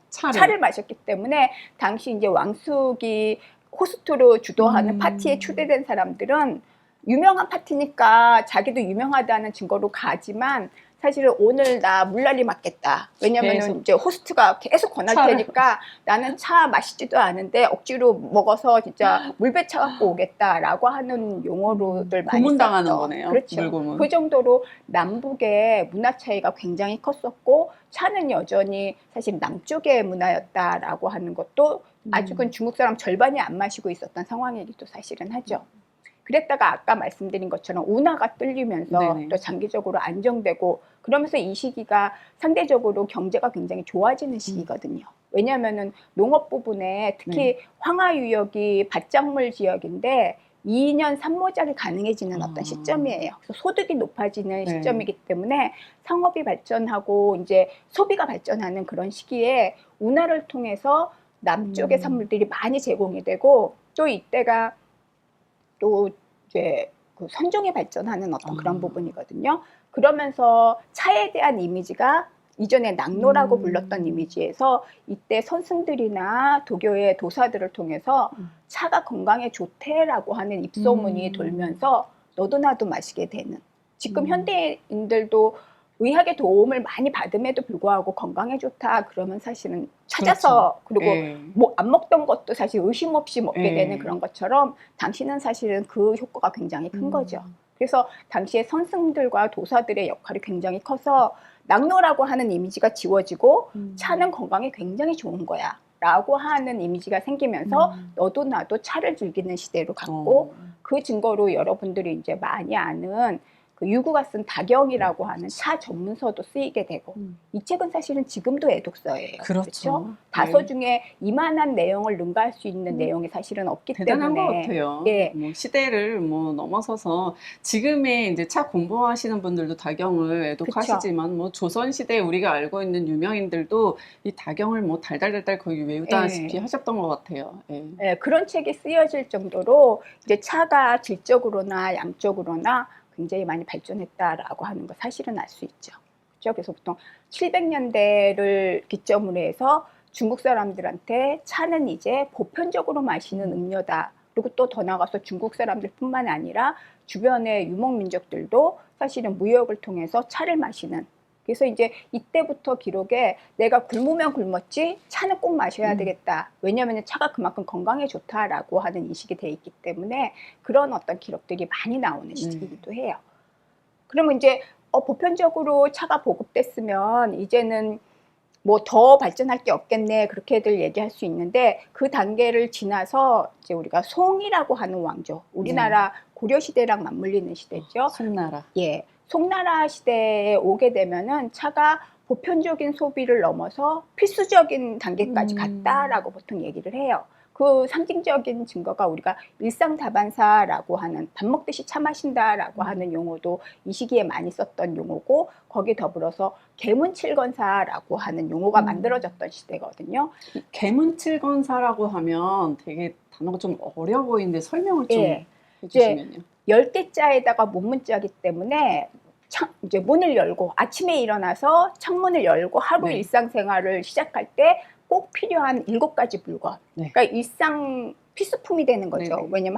Speaker 2: 차를 마셨기 때문에 당시 이제 왕숙이 호스트로 주도하는 파티에 초대된 사람들은 유명한 파티니까 자기도 유명하다는 증거로 가지만 사실은 오늘 나 물난리 맞겠다. 왜냐면은 이제 호스트가 계속 권할 테니까 나는 차 마시지도 않은데 억지로 먹어서 진짜 물배차 갖고 오겠다라고 하는 용어로들 많이
Speaker 1: 고문당하는
Speaker 2: 썼죠.
Speaker 1: 거네요.
Speaker 2: 그렇죠.
Speaker 1: 물고문.
Speaker 2: 그 정도로 남북의 문화 차이가 굉장히 컸었고 차는 여전히 사실 남쪽의 문화였다라고 하는 것도 아직은 중국 사람 절반이 안 마시고 있었던 상황이기도 사실은 하죠. 그랬다가 아까 말씀드린 것처럼 운하가 뚫리면서
Speaker 1: 네네.
Speaker 2: 또 장기적으로 안정되고 그러면서 이 시기가 상대적으로 경제가 굉장히 좋아지는 시기거든요. 왜냐하면은 농업 부분에 특히
Speaker 1: 네.
Speaker 2: 황하유역이 밭작물 지역인데 2년 산모작이 가능해지는 어떤
Speaker 1: 아.
Speaker 2: 시점이에요. 그래서 소득이 높아지는
Speaker 1: 네.
Speaker 2: 시점이기 때문에 상업이 발전하고 이제 소비가 발전하는 그런 시기에 운하를 통해서 남쪽의 산물들이 많이 제공이 되고 또 이때가 또 이제 그 선종이 발전하는 어떤 그런 부분이거든요. 그러면서 차에 대한 이미지가 이전에 낙노라고 불렀던 이미지에서 이때 선승들이나 도교의 도사들을 통해서 차가 건강에 좋대라고 하는 입소문이 돌면서 너도 나도 마시게 되는. 지금 현대인들도 의학의 도움을 많이 받음에도 불구하고 건강에 좋다 그러면 사실은 찾아서 그리고
Speaker 1: 예.
Speaker 2: 뭐 안 먹던 것도 사실 의심 없이 먹게
Speaker 1: 예.
Speaker 2: 되는 그런 것처럼 당시는 사실은 그 효과가 굉장히 큰 거죠. 그래서 당시에 선승들과 도사들의 역할이 굉장히 커서 낙노라고 하는 이미지가 지워지고 차는 건강에 굉장히 좋은 거야 라고 하는 이미지가 생기면서 너도 나도 차를 즐기는 시대로 갔고 그 증거로 여러분들이 이제 많이 아는 그 유구가 쓴 다경이라고 하는 차 전문서도 쓰이게 되고 이 책은 사실은 지금도 애독서예요.
Speaker 1: 그렇죠.
Speaker 2: 다서
Speaker 1: 네.
Speaker 2: 중에 이만한 내용을 능가할 수 있는 내용이 사실은 없기
Speaker 1: 대단한
Speaker 2: 때문에
Speaker 1: 것 같아요.
Speaker 2: 예.
Speaker 1: 뭐 시대를 뭐 넘어서서 지금의 이제 차 공부하시는 분들도 다경을 애독하시지만 뭐 조선 시대에 우리가 알고 있는 유명인들도 이 다경을 뭐 달달달달 거의 외우다시피
Speaker 2: 예.
Speaker 1: 하셨던 것 같아요. 예.
Speaker 2: 예, 그런 책이 쓰여질 정도로 이제 차가 질적으로나 양적으로나 굉장히 많이 발전했다라고 하는 거 사실은 알 수 있죠. 그렇죠? 그래서 보통 700년대를 기점으로 해서 중국 사람들한테 차는 이제 보편적으로 마시는 음료다. 그리고 또 더 나아가서 중국 사람들뿐만 아니라 주변의 유목민족들도 사실은 무역을 통해서 차를 마시는. 그래서 이제 이때부터 기록에 내가 굶으면 굶었지 차는 꼭 마셔야 되겠다. 왜냐하면 차가 그만큼 건강에 좋다라고 하는 인식이 돼 있기 때문에 그런 어떤 기록들이 많이 나오는 시기이기도 해요. 그러면 이제 보편적으로 차가 보급됐으면 이제는 뭐 더 발전할 게 없겠네 그렇게들 얘기할 수 있는데 그 단계를 지나서 이제 우리가 송이라고 하는 왕조, 우리나라 고려 시대랑 맞물리는 시대죠.
Speaker 1: 송나라.
Speaker 2: 예, 송나라 시대에 오게 되면은 차가 보편적인 소비를 넘어서 필수적인 단계까지 갔다라고 보통 얘기를 해요. 그 상징적인 증거가 우리가 일상다반사라고 하는 밥 먹듯이 차 마신다라고 하는 용어도 이 시기에 많이 썼던 용어고 거기에 더불어서 계문칠건사라고 하는 용어가 만들어졌던 시대거든요.
Speaker 1: 계문칠건사라고 하면 되게 단어가 좀 어려 보이는데 설명을 좀
Speaker 2: 예.
Speaker 1: 해주시면요.
Speaker 2: 열대자에다가 문문자이기 때문에 이제 문을 열고 아침에 일어나서 창문을 열고 하루
Speaker 1: 네.
Speaker 2: 일상생활을 시작할 때 꼭 필요한 7가지 물건.
Speaker 1: 네.
Speaker 2: 그러니까 일상 필수품이 되는 거죠.
Speaker 1: 네네.
Speaker 2: 왜냐면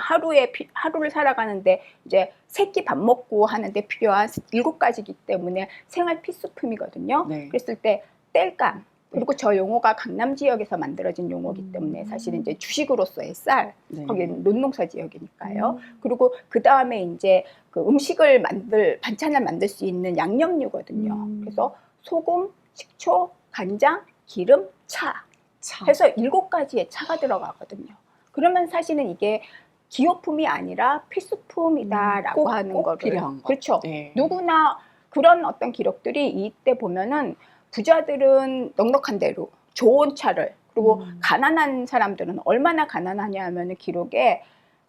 Speaker 2: 하루를 살아가는데 이제 세끼 밥 먹고 하는데 필요한 7가지이기 때문에 생활 필수품이거든요.
Speaker 1: 네.
Speaker 2: 그랬을 때 땔감. 그리고 저 용어가 강남 지역에서 만들어진 용어이기 때문에 사실은 이제 주식으로서의 쌀,
Speaker 1: 네.
Speaker 2: 거기는 논농사 지역이니까요. 그리고 그 다음에 이제 그 음식을 반찬을 만들 수 있는 양념류거든요. 그래서 소금, 식초, 간장, 기름, 차 해서 7가지의 차가 들어가거든요. 그러면 사실은 이게 기호품이 아니라 필수품이다라고 하는 거를
Speaker 1: 필요한 거.
Speaker 2: 그렇죠.
Speaker 1: 네.
Speaker 2: 누구나 그런 어떤 기록들이 이때 보면은 부자들은 넉넉한 대로 좋은 차를 그리고 가난한 사람들은 얼마나 가난하냐 하면은 기록에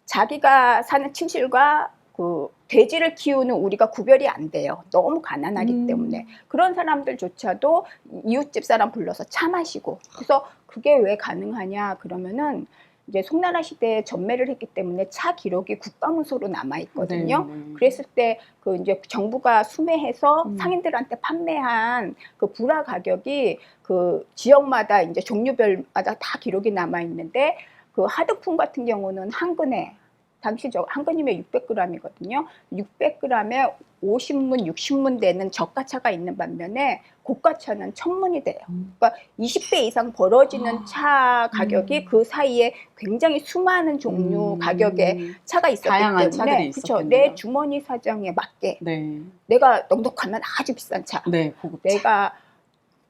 Speaker 2: 자기가 사는 침실과 그 돼지를 키우는 우리가 구별이 안 돼요. 너무 가난하기 때문에 그런 사람들조차도 이웃집 사람 불러서 차 마시고 그래서 그게 왜 가능하냐 그러면은 이제 송나라 시대에 전매를 했기 때문에 차 기록이 국가문서로 남아 있거든요.
Speaker 1: 네.
Speaker 2: 그랬을 때 그 이제 정부가 수매해서 상인들한테 판매한 그 불화 가격이 그 지역마다 이제 종류별마다 다 기록이 남아 있는데 그 하드품 같은 경우는 한 근에 당시 한 근이면 600g이거든요. 600g에 50문, 60문 되는 저가차가 있는 반면에 고가차는 1000문이 돼요. 그러니까 20배 이상 벌어지는 차 가격이 그 사이에 굉장히 수많은 종류 가격의 차가 있었기
Speaker 1: 다양한 차들이
Speaker 2: 때문에 그렇죠.
Speaker 1: 있었겠네요.
Speaker 2: 내 주머니 사정에 맞게
Speaker 1: 네.
Speaker 2: 내가 넉넉하면 아주 비싼 차,
Speaker 1: 네, 고급차.
Speaker 2: 내가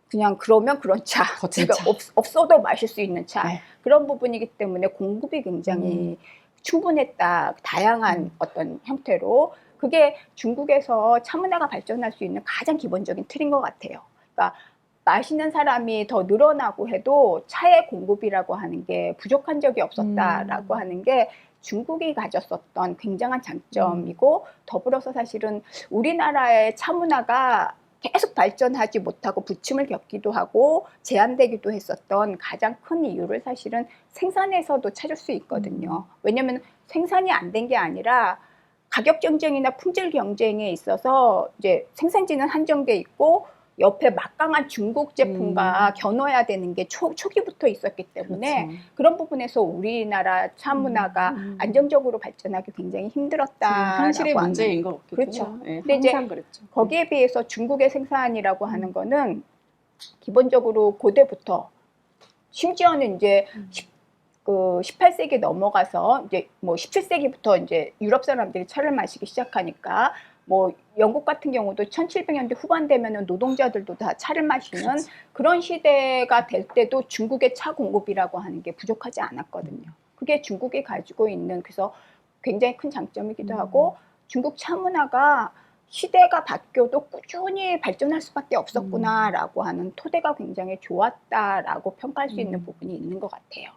Speaker 2: 그냥 그러면 그런 차,
Speaker 1: 거친
Speaker 2: 내가
Speaker 1: 차.
Speaker 2: 없어도 마실 수 있는 차
Speaker 1: 네.
Speaker 2: 그런 부분이기 때문에 공급이 굉장히 충분했다. 다양한 어떤 형태로. 그게 중국에서 차 문화가 발전할 수 있는 가장 기본적인 틀인 것 같아요. 그러니까 마시는 사람이 더 늘어나고 해도 차의 공급이라고 하는 게 부족한 적이 없었다라고 하는 게 중국이 가졌었던 굉장한 장점이고, 더불어서 사실은 우리나라의 차 문화가 계속 발전하지 못하고 부침을 겪기도 하고 제한되기도 했었던 가장 큰 이유를 사실은 생산에서도 찾을 수 있거든요. 왜냐하면 생산이 안 된 게 아니라 가격 경쟁이나 품질 경쟁에 있어서 이제 생산지는 한정돼 있고 옆에 막강한 중국 제품과 겨눠야 되는 게 초기부터 있었기 때문에
Speaker 1: 그렇죠.
Speaker 2: 그런 부분에서 우리나라 차 문화가 안정적으로 발전하기 굉장히 힘들었다.
Speaker 1: 현실의 문제인 것 같기도
Speaker 2: 그렇죠.
Speaker 1: 해요. 예,
Speaker 2: 근데 이제
Speaker 1: 항상 그랬죠.
Speaker 2: 거기에 비해서 중국의 생산이라고 하는 거는 기본적으로 고대부터, 심지어는 이제 18세기 넘어가서 이제 뭐 17세기부터 이제 유럽 사람들이 차를 마시기 시작하니까, 뭐 영국 같은 경우도 1700년대 후반 되면은 노동자들도 다 차를 마시는
Speaker 1: 그렇지.
Speaker 2: 그런 시대가 될 때도 중국의 차 공급이라고 하는 게 부족하지 않았거든요. 그게 중국이 가지고 있는, 그래서 굉장히 큰 장점이기도 하고, 중국 차 문화가 시대가 바뀌어도 꾸준히 발전할 수밖에 없었구나라고 하는 토대가 굉장히 좋았다라고 평가할 수 있는 부분이 있는 것 같아요.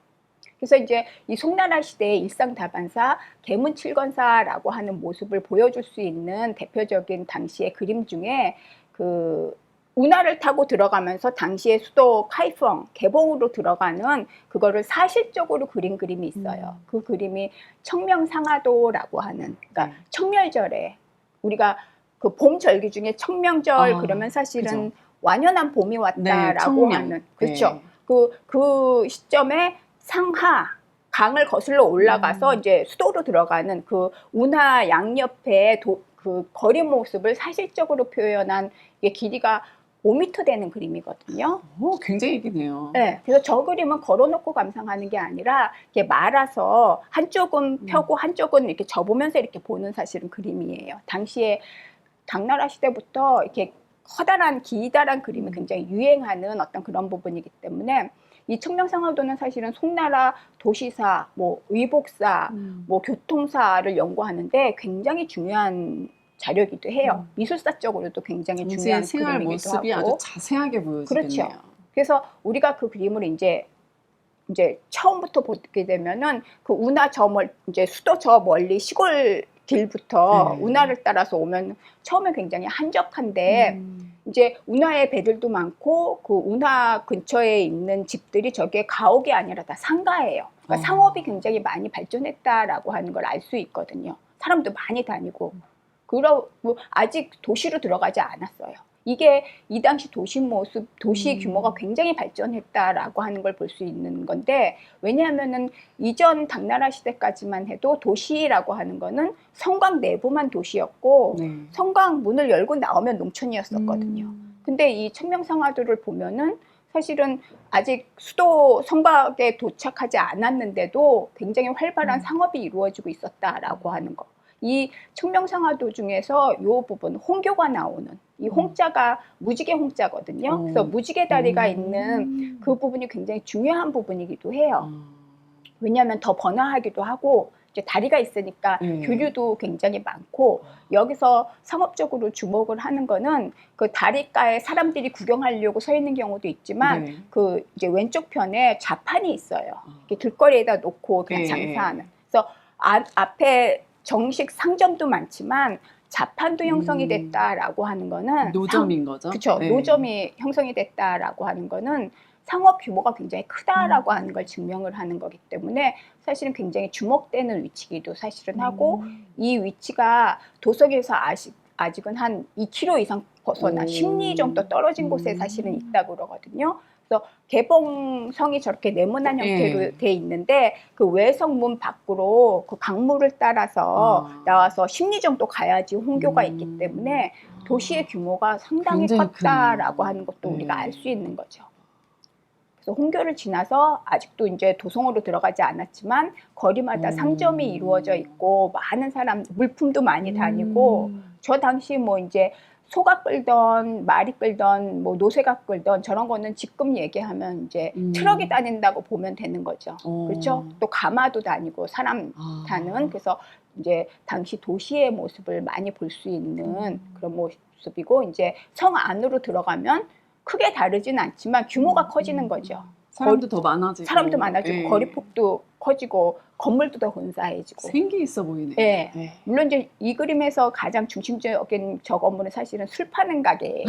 Speaker 2: 그래서 이제 이 송나라 시대의 일상다반사, 계문칠건사라고 하는 모습을 보여줄 수 있는 대표적인 당시의 그림 중에, 그 운하를 타고 들어가면서 당시의 수도 카이펑, 개봉으로 들어가는 그거를 사실적으로 그린 그림이 있어요. 그 그림이 청명상하도라고 하는, 그러니까 청멸절에 우리가 그 봄 절기 중에 청명절 그러면 사실은
Speaker 1: 그죠.
Speaker 2: 완연한 봄이 왔다라고
Speaker 1: 네,
Speaker 2: 하는, 그렇죠.
Speaker 1: 네.
Speaker 2: 그 시점에 상하 강을 거슬러 올라가서 이제 수도로 들어가는 그 운하 양옆에 그 거리 모습을 사실적으로 표현한 게 길이가 5m 되는 그림이거든요.
Speaker 1: 오, 굉장히 기네요.
Speaker 2: 네, 그래서 저 그림은 걸어놓고 감상하는 게 아니라 이렇게 말아서 한쪽은 펴고 한쪽은 이렇게 접으면서 이렇게 보는 사실은 그림이에요. 당시에 당나라 시대부터 이렇게 커다란 기다란 그림이 굉장히 유행하는 어떤 그런 부분이기 때문에, 이 청명상하도는 사실은 송나라 도시사, 뭐 의복사, 뭐 교통사를 연구하는데 굉장히 중요한 자료이기도 해요. 미술사적으로도 굉장히 중요한
Speaker 1: 당시의 생활
Speaker 2: 그림이기도
Speaker 1: 모습이
Speaker 2: 하고.
Speaker 1: 아주 자세하게 보여지겠네요.
Speaker 2: 그렇죠. 그래서 우리가 그 그림을 이제 처음부터 보게 되면은 그 운하 이제 수도 저 멀리 시골 길부터 운하를 따라서 오면 처음에 굉장히 한적한데, 이제 운하의 배들도 많고 그 운하 근처에 있는 집들이 저게 가옥이 아니라 다 상가예요. 그러니까 상업이 굉장히 많이 발전했다라고 하는 걸 알 수 있거든요. 사람도 많이 다니고. 그러고 아직 도시로 들어가지 않았어요. 이게 이 당시 도시 규모가 굉장히 발전했다라고 하는 걸 볼 수 있는 건데, 왜냐하면은 이전 당나라 시대까지만 해도 도시라고 하는 거는 성곽 내부만 도시였고, 성곽 문을 열고 나오면 농촌이었었거든요. 근데 이 청명상하도를 보면은 사실은 아직 수도 성곽에 도착하지 않았는데도 굉장히 활발한 상업이 이루어지고 있었다라고 하는 거. 이 청명상하도 중에서 이 부분, 홍교가 나오는 이 홍자가 무지개 홍자거든요. 그래서 무지개 다리가 있는 그 부분이 굉장히 중요한 부분이기도 해요. 왜냐하면 더 번화하기도 하고, 이제 다리가 있으니까 교류도 굉장히 많고, 여기서 상업적으로 주목을 하는 거는 그 다리가에 사람들이 구경하려고 서 있는 경우도 있지만, 그 이제 왼쪽 편에 좌판이 있어요. 이렇게 길거리에다 놓고 그냥 장사하는. 그래서 앞에 정식 상점도 많지만 자판도 형성이 됐다라고 하는 거는
Speaker 1: 노점인 거죠.
Speaker 2: 그렇죠. 노점이 형성이 됐다라고 하는 거는 상업 규모가 굉장히 크다라고 하는 걸 증명을 하는 거기 때문에 사실은 굉장히 주목되는 위치기도 사실은 하고, 이 위치가 도성에서 아직은 한 2km 이상 벗어나 10리 정도 떨어진 곳에 사실은 있다고 그러거든요. 그래서 개봉성이 저렇게 네모난 형태로 돼 있는데, 그 외성문 밖으로 그 강물을 따라서 나와서 10리 정도 가야지 홍교가 있기 때문에 도시의 규모가 상당히 컸다라고 하는 것도 우리가 알 수 있는 거죠. 그래서 홍교를 지나서 아직도 이제 도성으로 들어가지 않았지만 거리마다 상점이 이루어져 있고, 많은 사람, 물품도 많이 다니고, 저 당시 뭐 이제 소가 끌던 말이 끌던 뭐 노새가 끌던 저런 거는 지금 얘기하면 이제 트럭이 다닌다고 보면 되는 거죠. 그렇죠? 또 가마도 다니고 사람 타는 그래서 이제 당시 도시의 모습을 많이 볼 수 있는 그런 모습이고 이제 성 안으로 들어가면 크게 다르진 않지만 규모가 커지는 거죠.
Speaker 1: 사람도 더 많아지고.
Speaker 2: 사람도 많아지고
Speaker 1: 예.
Speaker 2: 거리폭도 커지고 건물도 더 근사해지고.
Speaker 1: 생기 있어 보이네.
Speaker 2: 예.
Speaker 1: 예.
Speaker 2: 물론 이제 이 그림에서 가장 중심적인 저 건물은 사실은 술 파는 가게예요.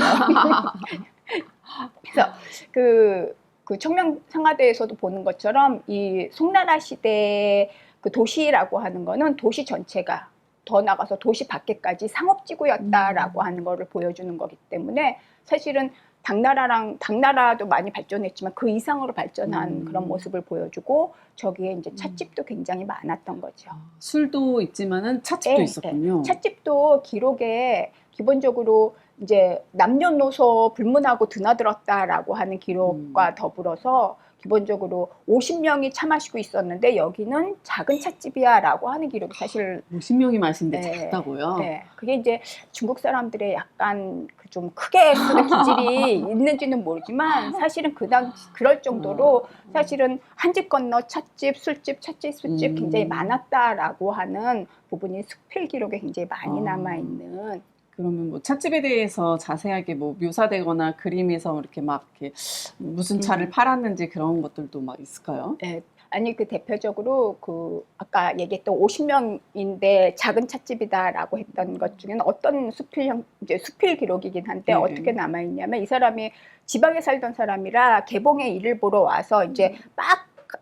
Speaker 2: 그래서 그 청명상하대에서도 보는 것처럼 이 송나라 시대의 그 도시라고 하는 거는 도시 전체가 더 나가서 도시 밖에까지 상업지구였다라고 하는 거를 보여주는 거기 때문에 사실은 당나라도 많이 발전했지만 그 이상으로 발전한 그런 모습을 보여주고 저기에 이제 찻집도 굉장히 많았던 거죠.
Speaker 1: 술도 있지만은 찻집도
Speaker 2: 예,
Speaker 1: 있었군요.
Speaker 2: 찻집도 기록에 기본적으로 이제 남녀노소 불문하고 드나들었다라고 하는 기록과 더불어서 기본적으로 50명이 차 마시고 있었는데 여기는 작은 찻집이야라고 하는 기록이 사실
Speaker 1: 50명이 마신데
Speaker 2: 네.
Speaker 1: 작다고요?
Speaker 2: 네, 그게 이제 중국 사람들의 약간 그 좀 크게 쓰는 기질이 있는지는 모르지만 사실은 그 당시 그럴 정도로 사실은 한 집 건너 찻집, 술집, 찻집, 술집 굉장히 많았다라고 하는 부분이 숙필 기록에 굉장히 많이 남아 있는.
Speaker 1: 그러면 뭐 찻집에 대해서 자세하게 뭐 묘사되거나 그림에서 이렇게 막 이렇게 무슨 차를 팔았는지 그런 것들도 막 있을까요?
Speaker 2: 네. 아니 그 대표적으로 그 아까 얘기했던 50명인데 작은 찻집이다라고 했던 것 중에는 어떤 이제 수필 기록이긴 한데 어떻게 남아 있냐면 이 사람이 지방에 살던 사람이라 개봉의 일을 보러 와서 이제 막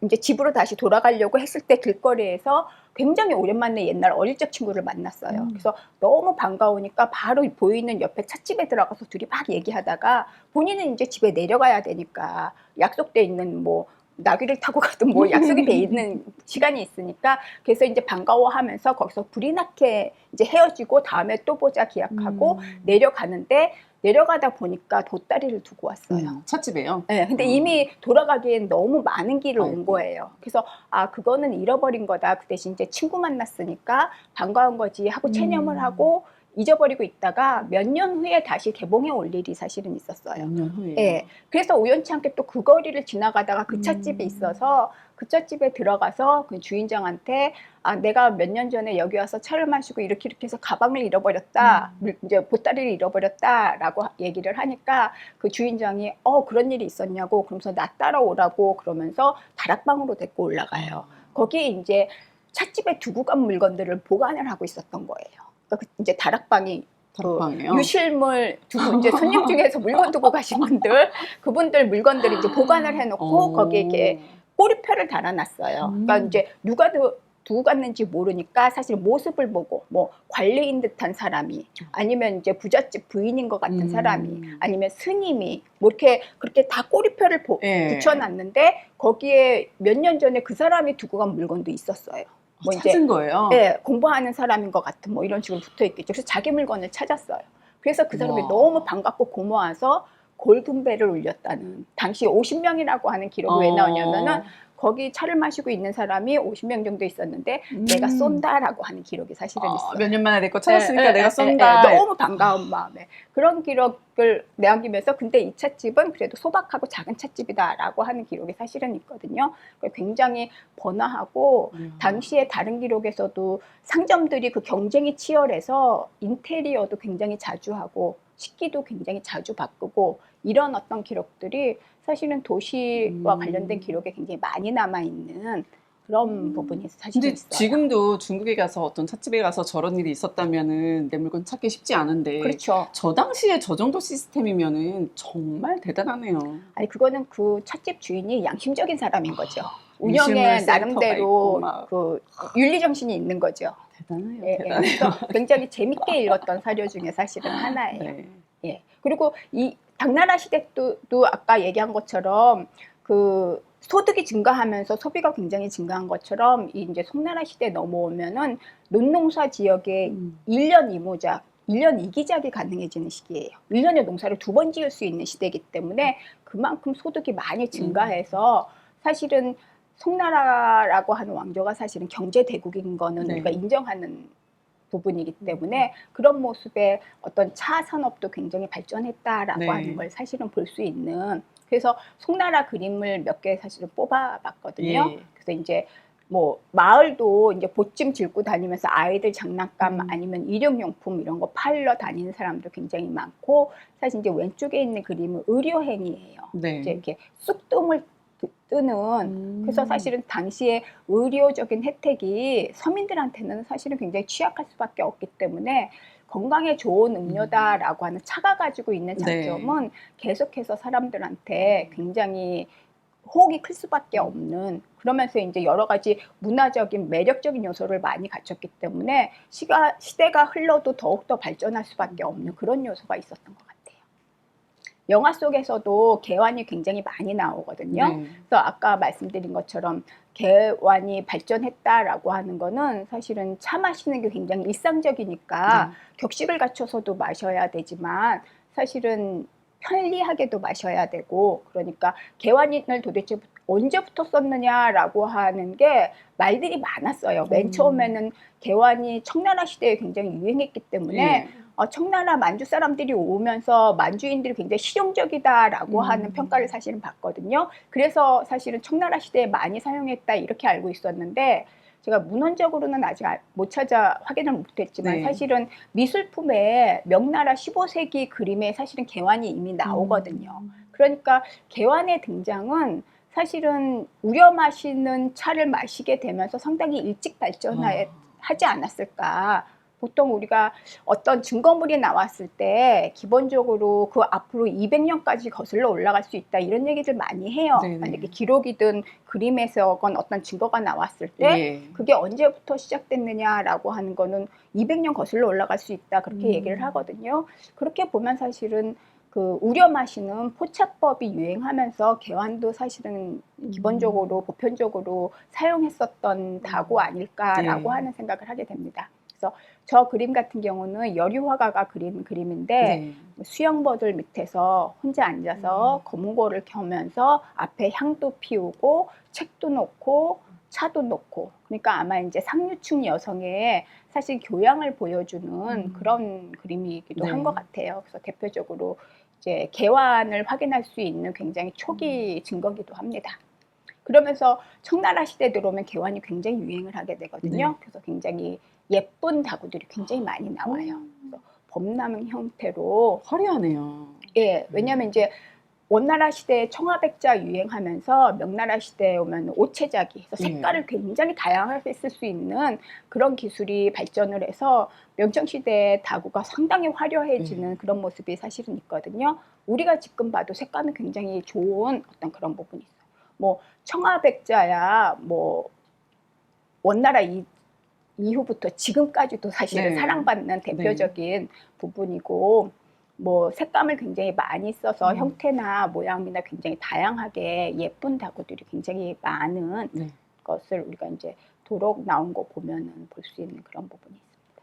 Speaker 2: 이제 집으로 다시 돌아가려고 했을 때 길거리에서 굉장히 오랜만에 옛날 어릴 적 친구를 만났어요. 그래서 너무 반가우니까 바로 보이는 옆에 찻집에 들어가서 둘이 막 얘기하다가 본인은 이제 집에 내려가야 되니까 약속돼 있는 뭐 나귀를 타고 가도 뭐 약속이 돼 있는 시간이 있으니까 그래서 이제 반가워하면서 거기서 불이 나게 이제 헤어지고 다음에 또 보자 기약하고 내려가는데 내려가다 보니까 돛다리를 두고 왔어요.
Speaker 1: 찻집에요?
Speaker 2: 네, 근데 이미 돌아가기엔 너무 많은 길을 온 거예요. 그래서 아 그거는 잃어버린 거다. 그 대신 이제 친구 만났으니까 반가운 거지 하고 체념을 하고 잊어버리고 있다가 몇 년 후에 다시 개봉해 올 일이 사실은 있었어요.
Speaker 1: 몇 년 후에.
Speaker 2: 네, 그래서 우연치 않게 또 그 거리를 지나가다가 그 찻집이 있어서 그 찻집에 들어가서 그 주인장한테 아 내가 몇 년 전에 여기 와서 차를 마시고 이렇게 해서 가방을 잃어버렸다, 이제 보따리를 잃어버렸다라고 얘기를 하니까 그 주인장이 그런 일이 있었냐고 그러면서 나 따라오라고 그러면서 다락방으로 데리고 올라가요. 거기에 이제 찻집에 두고 간 물건들을 보관을 하고 있었던 거예요. 그러니까 이제 다락방이
Speaker 1: 다락방이에요?
Speaker 2: 유실물 두고 이제 손님 중에서 물건 두고 가신 분들 그분들 물건들을 이제 보관을 해놓고 거기에 이렇게 꼬리표를 달아놨어요. 그러니까 이제 누가 두고 갔는지 모르니까 사실 모습을 보고 뭐 관리인 듯한 사람이 아니면 이제 부잣집 부인인 것 같은 사람이 아니면 스님이 뭐 이렇게 그렇게 다 꼬리표를 붙여놨는데 거기에 몇 년 전에 그 사람이 두고 간 물건도 있었어요. 뭐
Speaker 1: 찾은 거예요?
Speaker 2: 네, 공부하는 사람인 것 같은 뭐 이런 식으로 붙어 있겠죠. 그래서 자기 물건을 찾았어요. 그래서 그 사람이 너무 반갑고 고마워서 골든벨을 울렸다는 당시 50명이라고 하는 기록이 왜 나오냐면은 거기 차를 마시고 있는 사람이 50명 정도 있었는데 내가 쏜다라고 하는 기록이 사실은 있어요.
Speaker 1: 몇 년 만에 내 거 찾았으니까 내가 쏜다.
Speaker 2: 너무 반가운 마음에 그런 기록을 남기면서 근데 이 찻집은 그래도 소박하고 작은 찻집이다라고 하는 기록이 사실은 있거든요. 굉장히 번화하고 당시에 다른 기록에서도 상점들이 그 경쟁이 치열해서 인테리어도 굉장히 자주 하고 식기도 굉장히 자주 바꾸고 이런 어떤 기록들이 사실은 도시와 관련된 기록에 굉장히 많이 남아있는 그런 부분이 사실
Speaker 1: 근데
Speaker 2: 있어요.
Speaker 1: 지금도 중국에 가서 어떤 찻집에 가서 저런 일이 있었다면은 내 물건 찾기 쉽지 않은데
Speaker 2: 그렇죠.
Speaker 1: 저 당시에 저 정도 시스템이면은 정말 대단하네요.
Speaker 2: 아니 그거는 그 찻집 주인이 양심적인 사람인 거죠.
Speaker 1: 유실물
Speaker 2: 운영에
Speaker 1: 센터가
Speaker 2: 나름대로
Speaker 1: 있고 막.
Speaker 2: 그 윤리 정신이 있는 거죠.
Speaker 1: 대단해요.
Speaker 2: 예,
Speaker 1: 대단해요.
Speaker 2: 그래서 굉장히 재밌게 읽었던 사료 중에 사실은 하나예요.
Speaker 1: 네.
Speaker 2: 예. 그리고 이 당나라 시대도 아까 얘기한 것처럼 그 소득이 증가하면서 소비가 굉장히 증가한 것처럼 이제 송나라 시대 넘어오면은 논농사 지역에 1년 이모작, 1년 이기작이 가능해지는 시기예요. 1년에 농사를 2번 지을 수 있는 시대이기 때문에 그만큼 소득이 많이 증가해서 사실은 송나라라고 하는 왕조가 사실은 경제 대국인 거는 우리가 인정하는 부분이기 때문에 그런 모습에 어떤 차 산업도 굉장히 발전했다라고
Speaker 1: 네.
Speaker 2: 하는 걸 사실은 볼 수 있는, 그래서 송나라 그림을 몇 개 사실은 뽑아봤거든요.
Speaker 1: 예.
Speaker 2: 그래서 이제 뭐 마을도 이제 보찜 싣고 다니면서 아이들 장난감 아니면 일용용품 이런 거 팔러 다니는 사람도 굉장히 많고, 사실 이제 왼쪽에 있는 그림은 의료행이에요.
Speaker 1: 네.
Speaker 2: 이제 이렇게 쑥뜸을 뜨는, 그래서 사실은 당시에 의료적인 혜택이 서민들한테는 사실은 굉장히 취약할 수밖에 없기 때문에 건강에 좋은 음료다라고 하는 차가 가지고 있는 장점은 계속해서 사람들한테 굉장히 호응이 클 수밖에 없는, 그러면서 이제 여러 가지 문화적인 매력적인 요소를 많이 갖췄기 때문에 시대가 흘러도 더욱더 발전할 수밖에 없는 그런 요소가 있었던 것 같아요. 영화 속에서도 개완이 굉장히 많이 나오거든요.
Speaker 1: 네.
Speaker 2: 그래서 아까 말씀드린 것처럼 개완이 발전했다라고 하는 거는 사실은 차 마시는 게 굉장히 일상적이니까 격식을 갖춰서도 마셔야 되지만 사실은 편리하게도 마셔야 되고, 그러니까 개완을 도대체 언제부터 썼느냐라고 하는 게 말들이 많았어요. 맨 처음에는 개완이 청나라 시대에 굉장히 유행했기 때문에 청나라 만주 사람들이 오면서 만주인들이 굉장히 실용적이다라고 하는 평가를 사실은 받거든요. 그래서 사실은 청나라 시대에 많이 사용했다 이렇게 알고 있었는데, 제가 문헌적으로는 아직 못 찾아 확인을 못했지만 사실은 미술품에 명나라 15세기 그림에 사실은 개완이 이미 나오거든요. 그러니까 개완의 등장은 사실은 우려 마시는 차를 마시게 되면서 상당히 일찍 발전하지 않았을까. 보통 우리가 어떤 증거물이 나왔을 때 기본적으로 그 앞으로 200년까지 거슬러 올라갈 수 있다 이런 얘기들 많이 해요. 만약에 기록이든 그림에서건 어떤 증거가 나왔을 때 그게 언제부터 시작됐느냐라고 하는 거는 200년 거슬러 올라갈 수 있다 그렇게 얘기를 하거든요. 그렇게 보면 사실은 그 우려 마시는 포차법이 유행하면서 개완도 사실은 기본적으로 보편적으로 사용했었던 다고 아닐까라고 하는 생각을 하게 됩니다. 그래서 저 그림 같은 경우는 여류화가가 그린 그림인데 수영버들 밑에서 혼자 앉아서 검은고를 켜면서 앞에 향도 피우고 책도 놓고 차도 놓고, 그러니까 아마 이제 상류층 여성의 사실 교양을 보여주는 그런 그림이기도 한 것 같아요. 그래서 대표적으로 이제 개완을 확인할 수 있는 굉장히 초기 증거기도 합니다. 그러면서 청나라 시대 들어오면 개완이 굉장히 유행을 하게 되거든요. 그래서 굉장히 예쁜 다구들이 굉장히 많이 나와요. 그래서 범람 형태로
Speaker 1: 화려하네요.
Speaker 2: 예, 왜냐하면 이제 원나라 시대에 청아백자 유행하면서 명나라 시대에 오면 오체자기, 그래서 색깔을 굉장히 다양하게 쓸 수 있는 그런 기술이 발전을 해서 명청시대의 다구가 상당히 화려해지는 그런 모습이 사실은 있거든요. 우리가 지금 봐도 색감이 굉장히 좋은 어떤 그런 부분이 있어요. 뭐 청아백자야 뭐 원나라 이후부터 지금까지도 사실은 사랑받는 대표적인 부분이고, 뭐 색감을 굉장히 많이 써서 형태나 모양이나 굉장히 다양하게 예쁜 다구들이 굉장히 많은 것을 우리가 이제 도록 나온 거 보면은 볼 수 있는 그런 부분이 있습니다.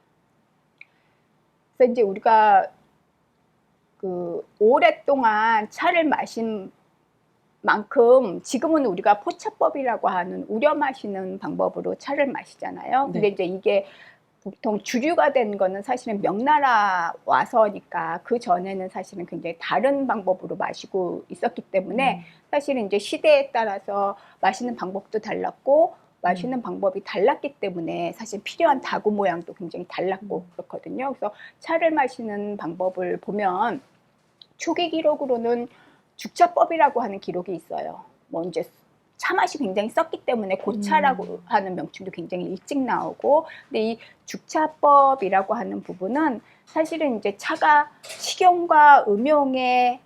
Speaker 2: 그래서 이제 우리가 그 오랫동안 차를 마신 만큼 지금은 우리가 포차법이라고 하는 우려 마시는 방법으로 차를 마시잖아요. 근데 이제 이게 보통 주류가 된 거는 사실은 명나라 와서니까 그 전에는 사실은 굉장히 다른 방법으로 마시고 있었기 때문에 사실은 이제 시대에 따라서 마시는 방법도 달랐고 마시는 방법이 달랐기 때문에 사실 필요한 다구 모양도 굉장히 달랐고 그렇거든요. 그래서 차를 마시는 방법을 보면 초기 기록으로는 죽차법이라고 하는 기록이 있어요. 뭐 이제 차 맛이 굉장히 썼기 때문에 고차라고 하는 명칭도 굉장히 일찍 나오고, 근데 이 죽차법이라고 하는 부분은 사실은 이제 차가 식용과 음용의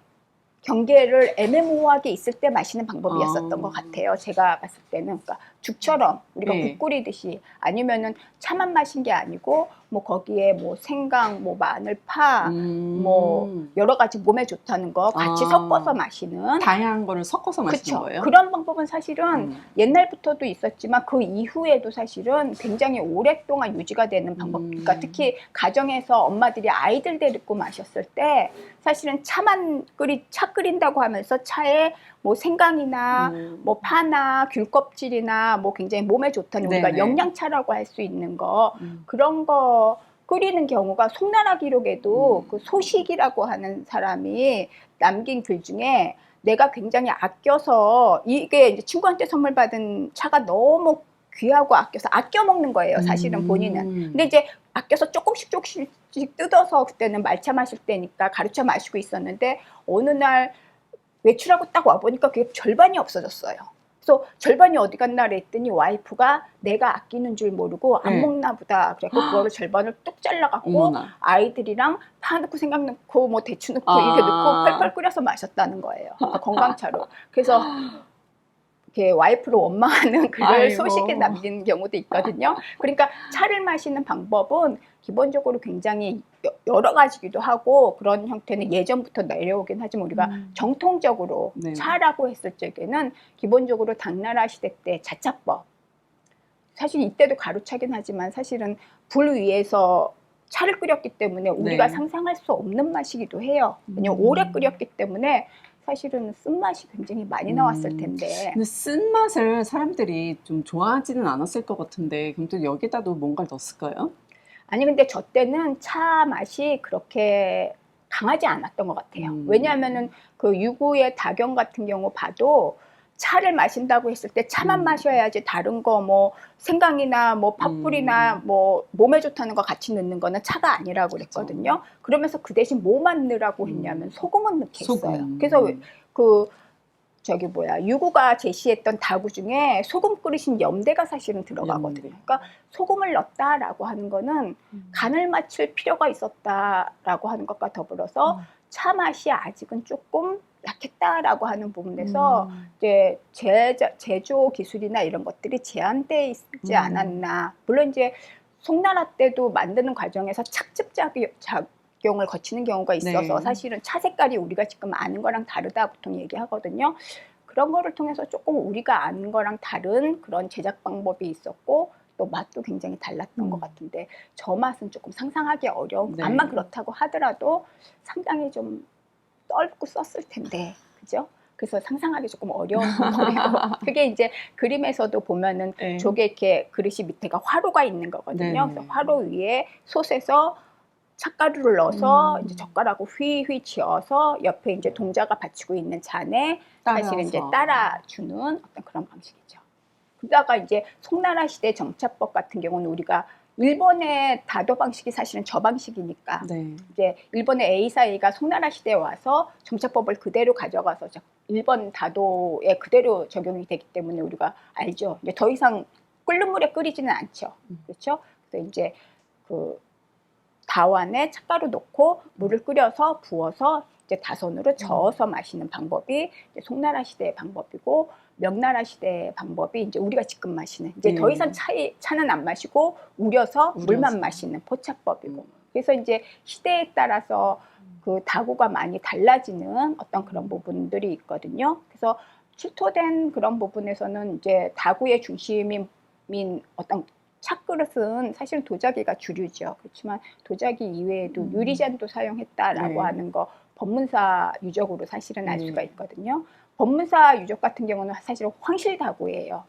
Speaker 2: 경계를 애매모호하게 있을 때 마시는 방법이었었던 것 같아요. 제가 봤을 때는. 그러니까 죽처럼 우리가 국 끓이듯이, 아니면은 차만 마신 게 아니고 뭐 거기에 뭐 생강, 뭐 마늘, 파, 뭐 여러 가지 몸에 좋다는 거 같이 섞어서 마시는,
Speaker 1: 다양한 거를 섞어서 마시는 거예요?
Speaker 2: 그런 방법은 사실은 옛날부터도 있었지만 그 이후에도 사실은 굉장히 오랫동안 유지가 되는 방법. 그러니까 특히 가정에서 엄마들이 아이들 데리고 마셨을 때 사실은 차 끓인다고 하면서 차에 뭐 생강이나 뭐 파나 귤 껍질이나 뭐 굉장히 몸에 좋다는 우리가 영양차라고 할 수 있는 거, 그런 거 끓이는 경우가 송나라 기록에도 그 소식이라고 하는 사람이 남긴 글 중에 내가 굉장히 아껴서 이게 이제 친구한테 선물 받은 차가 너무 귀하고 아껴서 아껴 먹는 거예요. 사실은 본인은. 근데 이제 아껴서 조금씩 뜯어서 그때는 말차 마실 때니까 가루차 마시고 있었는데 어느 날 외출하고 딱 와보니까 그게 절반이 없어졌어요. 그래서 절반이 어디 갔나 그랬더니 와이프가 내가 아끼는 줄 모르고 안
Speaker 1: 네.
Speaker 2: 먹나 보다. 그래서 그거를 절반을 뚝 잘라갖고
Speaker 1: 어머나.
Speaker 2: 아이들이랑 파 넣고 생강 넣고 뭐 대추 넣고
Speaker 1: 아.
Speaker 2: 이렇게 넣고 펄펄 끓여서 마셨다는 거예요. 그러니까 건강차로. 그래서 이렇게 와이프를 원망하는 글을
Speaker 1: 아이고.
Speaker 2: 소식에 남긴 경우도 있거든요. 그러니까 차를 마시는 방법은 기본적으로 굉장히 여러 가지기도 하고 그런 형태는 예전부터 내려오긴 하지만 우리가 정통적으로
Speaker 1: 네.
Speaker 2: 차라고 했을 적에는 기본적으로 당나라 시대 때 자차법, 사실 이때도 가루차긴 하지만 사실은 불 위에서 차를 끓였기 때문에 우리가
Speaker 1: 네.
Speaker 2: 상상할 수 없는 맛이기도 해요. 왜냐면 오래 끓였기 때문에 사실은 쓴맛이 굉장히 많이 나왔을 텐데.
Speaker 1: 근데 쓴맛을 사람들이 좀 좋아하지는 않았을 것 같은데 그럼 또 여기다도 뭔가를 넣었을까요?
Speaker 2: 아니 근데 저 때는 차 맛이 그렇게 강하지 않았던 것 같아요. 왜냐하면은 그 유구의 다경 같은 경우 봐도 차를 마신다고 했을 때 차만 마셔야지 다른 거 뭐 생강이나 뭐 팥뿌리나 뭐 몸에 좋다는 거 같이 넣는 거는 차가 아니라고 그랬거든요. 그러면서 그 대신 뭐만 넣으라고 했냐면 소금은 넣게 했어요.
Speaker 1: 소금.
Speaker 2: 그래서 그 저기 뭐야 유구가 제시했던 다구 중에 소금 끓이신 염대가 사실은 들어가거든요.
Speaker 1: 염대.
Speaker 2: 그러니까 소금을 넣었다라고 하는 거는 간을 맞출 필요가 있었다라고 하는 것과 더불어서 차 맛이 아직은 조금 약했다라고 하는 부분에서 이제 제조 기술이나 이런 것들이 제한돼 있지 않았나. 물론 이제 송나라 때도 만드는 과정에서 착즙 작용을 거치는 경우가 있어서
Speaker 1: 네.
Speaker 2: 사실은 차 색깔이 우리가 지금 아는 거랑 다르다 보통 얘기하거든요. 그런 거를 통해서 조금 우리가 아는 거랑 다른 그런 제작 방법이 있었고 또 맛도 굉장히 달랐던 것 같은데 저 맛은 조금 상상하기 어려운.
Speaker 1: 네.
Speaker 2: 암만 그렇다고 하더라도 상당히 좀 떫고 썼을 텐데, 그죠? 그래서 상상하기 조금 어려운 방법이고 그게 이제 그림에서도 보면은
Speaker 1: 네.
Speaker 2: 저게 이렇게 그릇이 밑에가 화로가 있는 거거든요.
Speaker 1: 네.
Speaker 2: 그래서 화로 위에 솥에서 찻가루를 넣어서 이제 젓가락으로 휘휘 쥐어서 옆에 이제 동자가 받치고 있는 잔에 사실은 이제
Speaker 1: 따라서.
Speaker 2: 따라주는 어떤 그런 방식이죠. 그러다가 이제 송나라 시대 정차법 같은 경우는 우리가 일본의 다도 방식이 사실은 저 방식이니까
Speaker 1: 네.
Speaker 2: 이제 일본의 에이사이가 송나라 시대에 와서 정차법을 그대로 가져가서 일본 다도에 그대로 적용이 되기 때문에 우리가 알죠. 이제 더 이상 끓는 물에 끓이지는 않죠. 그렇죠? 그래서 이제 그 다완에 찻가루 넣고 물을 끓여서 부어서 이제 다선으로 저어서 마시는 방법이 이제 송나라 시대의 방법이고 명나라 시대의 방법이 이제 우리가 지금 마시는 이제 더 이상 차는 안 마시고 우려서 물만 마시는 포차법이고 그래서 이제 시대에 따라서 그 다구가 많이 달라지는 어떤 그런 부분들이 있거든요. 그래서 출토된 그런 부분에서는 이제 다구의 중심인 어떤 찻그릇은 사실 도자기가 주류죠. 그렇지만 도자기 이외에도 유리잔도 사용했다라고
Speaker 1: 네.
Speaker 2: 하는 거 법문사 유적으로 사실은 알 수가 있거든요. 법문사 유적 같은 경우는 사실 황실다구예요.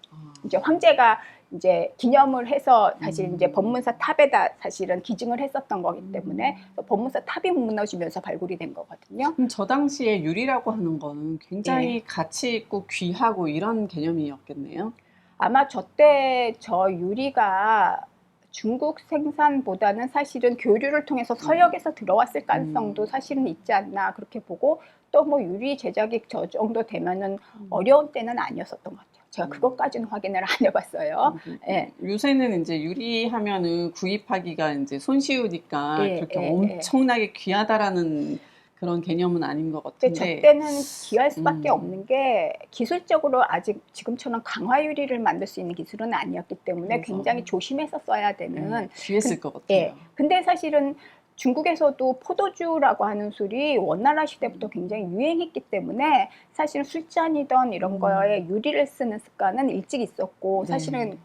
Speaker 2: 이제 황제가 이제 기념을 해서 사실 이제 법문사 탑에다 사실은 기증을 했었던 거기 때문에 법문사 탑이 무너지면서 발굴이 된 거거든요.
Speaker 1: 그럼 저 당시에 유리라고 하는 거는 굉장히 가치 있고 귀하고 이런 개념이었겠네요.
Speaker 2: 아마 저때 저 유리가 중국 생산보다는 사실은 교류를 통해서 서역에서 들어왔을 가능성도 사실은 있지 않나 그렇게 보고 또 뭐 유리 제작이 저 정도 되면은 어려운 때는 아니었었던 것 같아요. 제가 그것까지는 확인을 안 해봤어요. 예.
Speaker 1: 요새는 이제 유리하면은 구입하기가 이제 손쉬우니까 그렇게 엄청나게 귀하다라는 그런 개념은 아닌 것
Speaker 2: 근데
Speaker 1: 같은데.
Speaker 2: 저 때는 귀할 수밖에 없는 게 기술적으로 아직 지금처럼 강화 유리를 만들 수 있는 기술은 아니었기 때문에
Speaker 1: 그래서.
Speaker 2: 굉장히 조심해서 써야 되는.
Speaker 1: 귀했을 것 같아요.
Speaker 2: 예. 근데 사실은 중국에서도 포도주라고 하는 술이 원나라 시대부터 굉장히 유행했기 때문에 사실 술잔이던 이런 거에 유리를 쓰는 습관은 일찍 있었고 사실은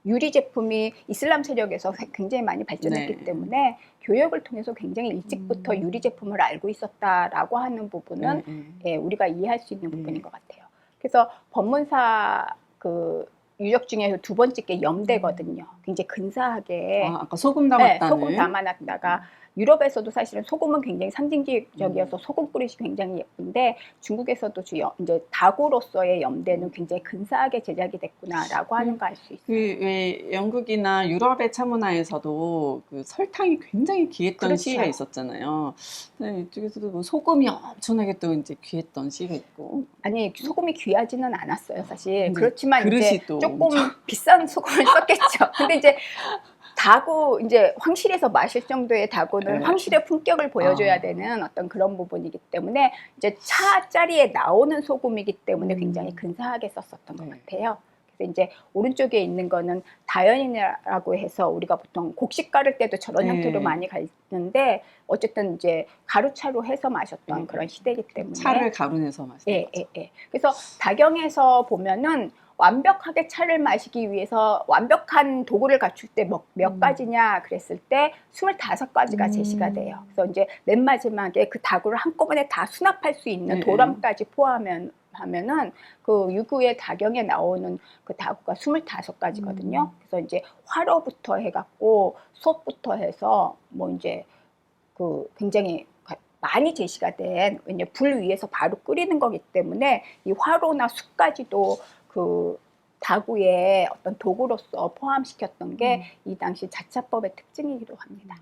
Speaker 2: 유리 제품이 이슬람 세력에서 굉장히 많이 발전했기 때문에 교역을 통해서 굉장히 일찍부터 유리 제품을 알고 있었다라고 하는 부분은 예, 우리가 이해할 수 있는 부분인 것 같아요. 그래서 법문사 그 유적 중에서 두 번째 게 염대거든요. 굉장히 근사하게
Speaker 1: 아까 소금
Speaker 2: 네,
Speaker 1: 담았다는.
Speaker 2: 소금 담아놨다가 유럽에서도 사실은 소금은 굉장히 상징적이어서 소금 그릇이 굉장히 예쁜데 중국에서도 이제 다구로서의 염대는 굉장히 근사하게 제작이 됐구나라고 하는 거 알 수 있어요.
Speaker 1: 왜 영국이나 유럽의 차문화에서도 그 설탕이 굉장히 귀했던
Speaker 2: 그렇죠.
Speaker 1: 시기가 있었잖아요. 네, 이쪽에서도 뭐 소금이 엄청나게 또 이제 귀했던 시기가 있고.
Speaker 2: 아니 소금이 귀하지는 않았어요 사실.
Speaker 1: 근데
Speaker 2: 그렇지만
Speaker 1: 그릇이
Speaker 2: 이제
Speaker 1: 또
Speaker 2: 조금 비싼 소금을 썼겠죠. 근데 이제 다구 이제 황실에서 마실 정도의 다구는
Speaker 1: 네.
Speaker 2: 황실의 품격을 보여줘야
Speaker 1: 아.
Speaker 2: 되는 어떤 그런 부분이기 때문에 이제 차자리에 나오는 소금이기 때문에 굉장히 근사하게 썼었던 것
Speaker 1: 네.
Speaker 2: 같아요. 그래서 이제 오른쪽에 있는 거는 다연이라고 해서 우리가 보통 곡식 가를 때도 저런
Speaker 1: 네.
Speaker 2: 형태로 많이 가는데 어쨌든 이제 가루차로 해서 마셨던
Speaker 1: 네.
Speaker 2: 그런 시대이기 때문에
Speaker 1: 차를 가루내서 마시는
Speaker 2: 예,
Speaker 1: 거죠.
Speaker 2: 예, 예. 그래서 다경에서 보면은 완벽하게 차를 마시기 위해서 완벽한 도구를 갖출 때 몇 가지냐 그랬을 때 25가지가 제시가 돼요. 그래서 이제 맨 마지막에 그 다구를 한꺼번에 다 수납할 수 있는
Speaker 1: 네.
Speaker 2: 도람까지 포함하면은 그 유구의 다경에 나오는 그 다구가 25가지거든요. 그래서 이제 화로부터 해갖고 솥부터 해서 뭐 이제 그 굉장히 많이 제시가 된, 왜냐 불 위에서 바로 끓이는 거기 때문에 이 화로나 숯까지도 그 다구의 어떤 도구로서 포함시켰던 게 이 당시 자차법의 특징이기도 합니다.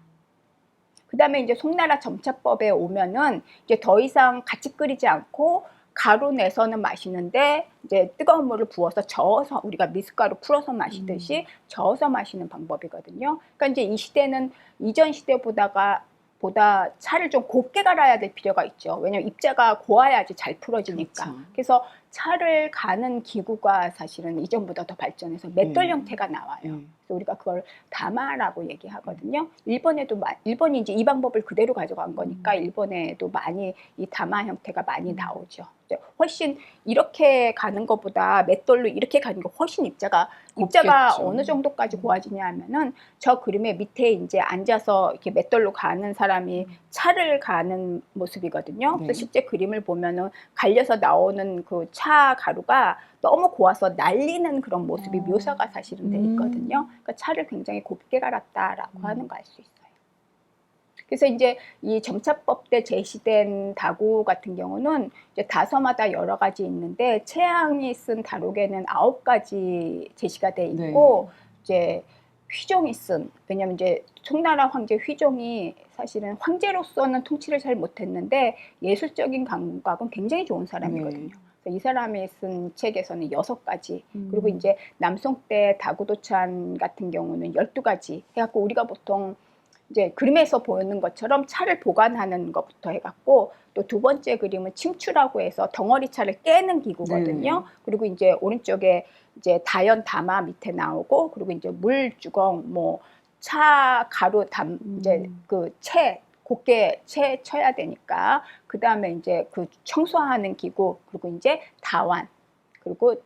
Speaker 2: 그 다음에 이제 송나라 점차법에 오면은 이제 더 이상 같이 끓이지 않고 가루 내서는 마시는데 이제 뜨거운 물을 부어서 저어서 우리가 미숫가루 풀어서 마시듯이 저어서 마시는 방법이거든요. 그러니까 이제 이 시대는 이전 시대보다 차를 좀 곱게 갈아야 될 필요가 있죠. 왜냐하면 입자가 고와야지 잘 풀어지니까.
Speaker 1: 그렇죠.
Speaker 2: 그래서 차를 가는 기구가 사실은 이전보다 더 발전해서 맷돌 형태가 나와요. 그래서 우리가 그걸 다마라고 얘기하거든요. 일본이 이제 이 방법을 그대로 가져간 거니까 일본에도 많이 이 다마 형태가 많이 나오죠. 훨씬 이렇게 가는 것보다 맷돌로 이렇게 가는 게 훨씬 입자가
Speaker 1: 곱겠죠.
Speaker 2: 어느 정도까지 고와지냐 하면은 저 그림의 밑에 이제 앉아서 이렇게 맷돌로 가는 사람이 차를 가는 모습이거든요.
Speaker 1: 네.
Speaker 2: 그래서 실제 그림을 보면은 갈려서 나오는 그 차 가루가 너무 고와서 날리는 그런 모습이 묘사가 사실은 돼 있거든요. 그러니까 차를 굉장히 곱게 갈았다라고 하는 거 알 수 있어요. 그래서 이제 이 점차법 때 제시된 다구 같은 경우는 이제 다서마다 여러 가지 있는데 최양이 쓴 다루개는 9가지 제시가 돼 있고 이제 휘종이 쓴, 왜냐면 이제 송나라 황제 휘종이 사실은 황제로서는 통치를 잘 못했는데 예술적인 감각은 굉장히 좋은 사람이거든요. 그래서 이 사람이 쓴 책에서는 6가지, 그리고 이제 남송 때 다구도찬 같은 경우는 12가지 해갖고 우리가 보통 이제 그림에서 보이는 것처럼 차를 보관하는 것부터 해갖고 또 두 번째 그림은 침추라고 해서 덩어리 차를 깨는 기구거든요. 그리고 이제 오른쪽에 이제 다연 담아 밑에 나오고, 그리고 이제 물주걱, 뭐 차 가루 이제 그 곱게 쳐야 되니까 그 다음에 이제 그 청소하는 기구, 그리고 이제 다완, 그리고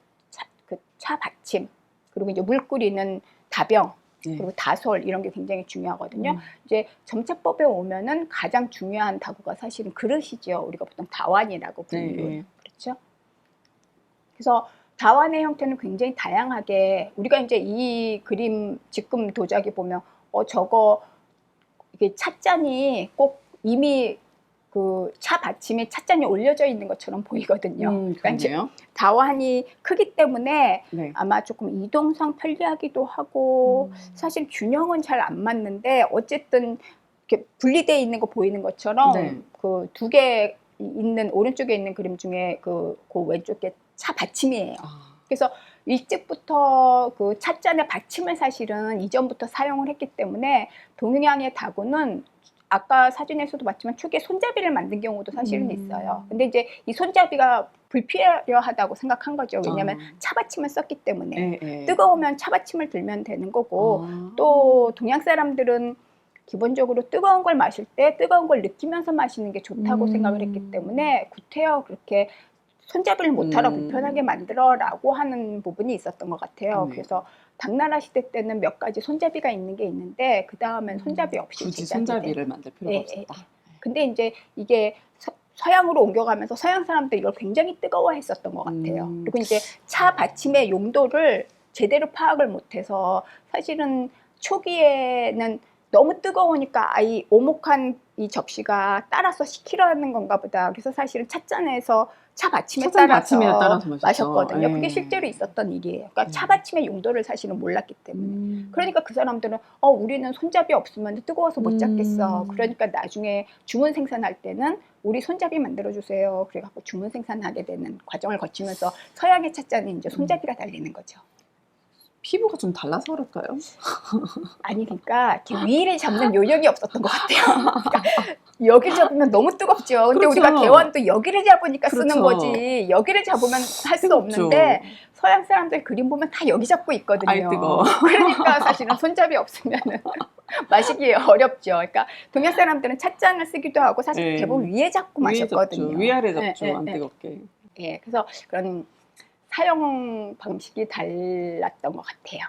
Speaker 2: 차 받침, 그리고 이제 물 끓이는 다병, 그리고 다솔, 이런 게 굉장히 중요하거든요. 이제 점차법에 오면은 가장 중요한 다구가 사실은 그릇이죠. 우리가 보통 다완이라고 부르는 그렇죠. 그래서 다완의 형태는 굉장히 다양하게, 우리가 이제 이 그림 지금 도자기 보면 저거 이게 찻잔이 꼭 이미 그 차 받침에 찻잔이 올려져 있는 것처럼 보이거든요. 그러니까 이제 다완이 크기 때문에 아마 조금 이동상 편리하기도 하고 사실 균형은 잘 안 맞는데 어쨌든 이렇게 분리되어 있는 거 보이는 것처럼 그 두 개 있는 오른쪽에 있는 그림 중에 그 왼쪽에 차 받침이에요. 그래서 일찍부터 그 찻잔의 받침을 사실은 이전부터 사용을 했기 때문에 동양의 다구는 아까 사진에서도 봤지만 초기에 손잡이를 만든 경우도 사실은 있어요. 근데 이제 이 손잡이가 불필요하다고 생각한 거죠. 왜냐하면 차받침을 썼기 때문에 뜨거우면 차받침을 들면 되는 거고, 또 동양 사람들은 기본적으로 뜨거운 걸 마실 때 뜨거운 걸 느끼면서 마시는 게 좋다고 생각을 했기 때문에 구태여 그렇게 손잡이를 못하라 불편하게 만들어라고 하는 부분이 있었던 것 같아요. 그래서 당나라 시대 때는 몇 가지 손잡이가 있는 게 있는데 그 다음엔 손잡이 없이
Speaker 1: 굳이 손잡이를 만들 필요가 없었다.
Speaker 2: 근데 이제 이게 서양으로 옮겨가면서 서양 사람들이 이걸 굉장히 뜨거워했었던 것 같아요. 그리고 이제 차 받침의 용도를 제대로 파악을 못해서 사실은 초기에는 너무 뜨거우니까 이 오목한 이 접시가 따라서 식히려는 건가 보다. 그래서 사실은 찻잔에서 차 받침에
Speaker 1: 찻잔
Speaker 2: 따라서
Speaker 1: 받침에 따라서 마셨죠.
Speaker 2: 마셨거든요.
Speaker 1: 예.
Speaker 2: 그게 실제로 있었던 일이에요. 그러니까
Speaker 1: 예.
Speaker 2: 차 받침의 용도를 사실은 몰랐기 때문에. 그러니까 그 사람들은 우리는 손잡이 없으면 뜨거워서 못 잡겠어. 그러니까 나중에 주문 생산할 때는 우리 손잡이 만들어주세요. 그래갖고 주문 생산하게 되는 과정을 거치면서 서양의 찻잔이 이제 손잡이가 달리는 거죠.
Speaker 1: 피부가 좀 달라서 그럴까요?
Speaker 2: 아니 그러니까 이렇게 위를 잡는 요령이 없었던 것 같아요. 그러니까 여기를 잡으면 너무 뜨겁죠. 근데
Speaker 1: 그렇죠.
Speaker 2: 우리가 개원도 여기를 잡으니까 쓰는
Speaker 1: 그렇죠.
Speaker 2: 거지. 여기를 잡으면 할 수 없는데 서양 사람들 그림 보면 다 여기 잡고 있거든요.
Speaker 1: 아이 뜨거워.
Speaker 2: 그러니까 사실은 손잡이 없으면 마시기 어렵죠. 그러니까 동양 사람들은 찻잔을 쓰기도 하고 사실
Speaker 1: 예.
Speaker 2: 대부분 위에 잡고
Speaker 1: 위에
Speaker 2: 마셨거든요.
Speaker 1: 잡죠. 위아래 잡죠.
Speaker 2: 예,
Speaker 1: 안
Speaker 2: 예,
Speaker 1: 뜨겁게.
Speaker 2: 예, 그래서 그런 사용 방식이 달랐던 것 같아요.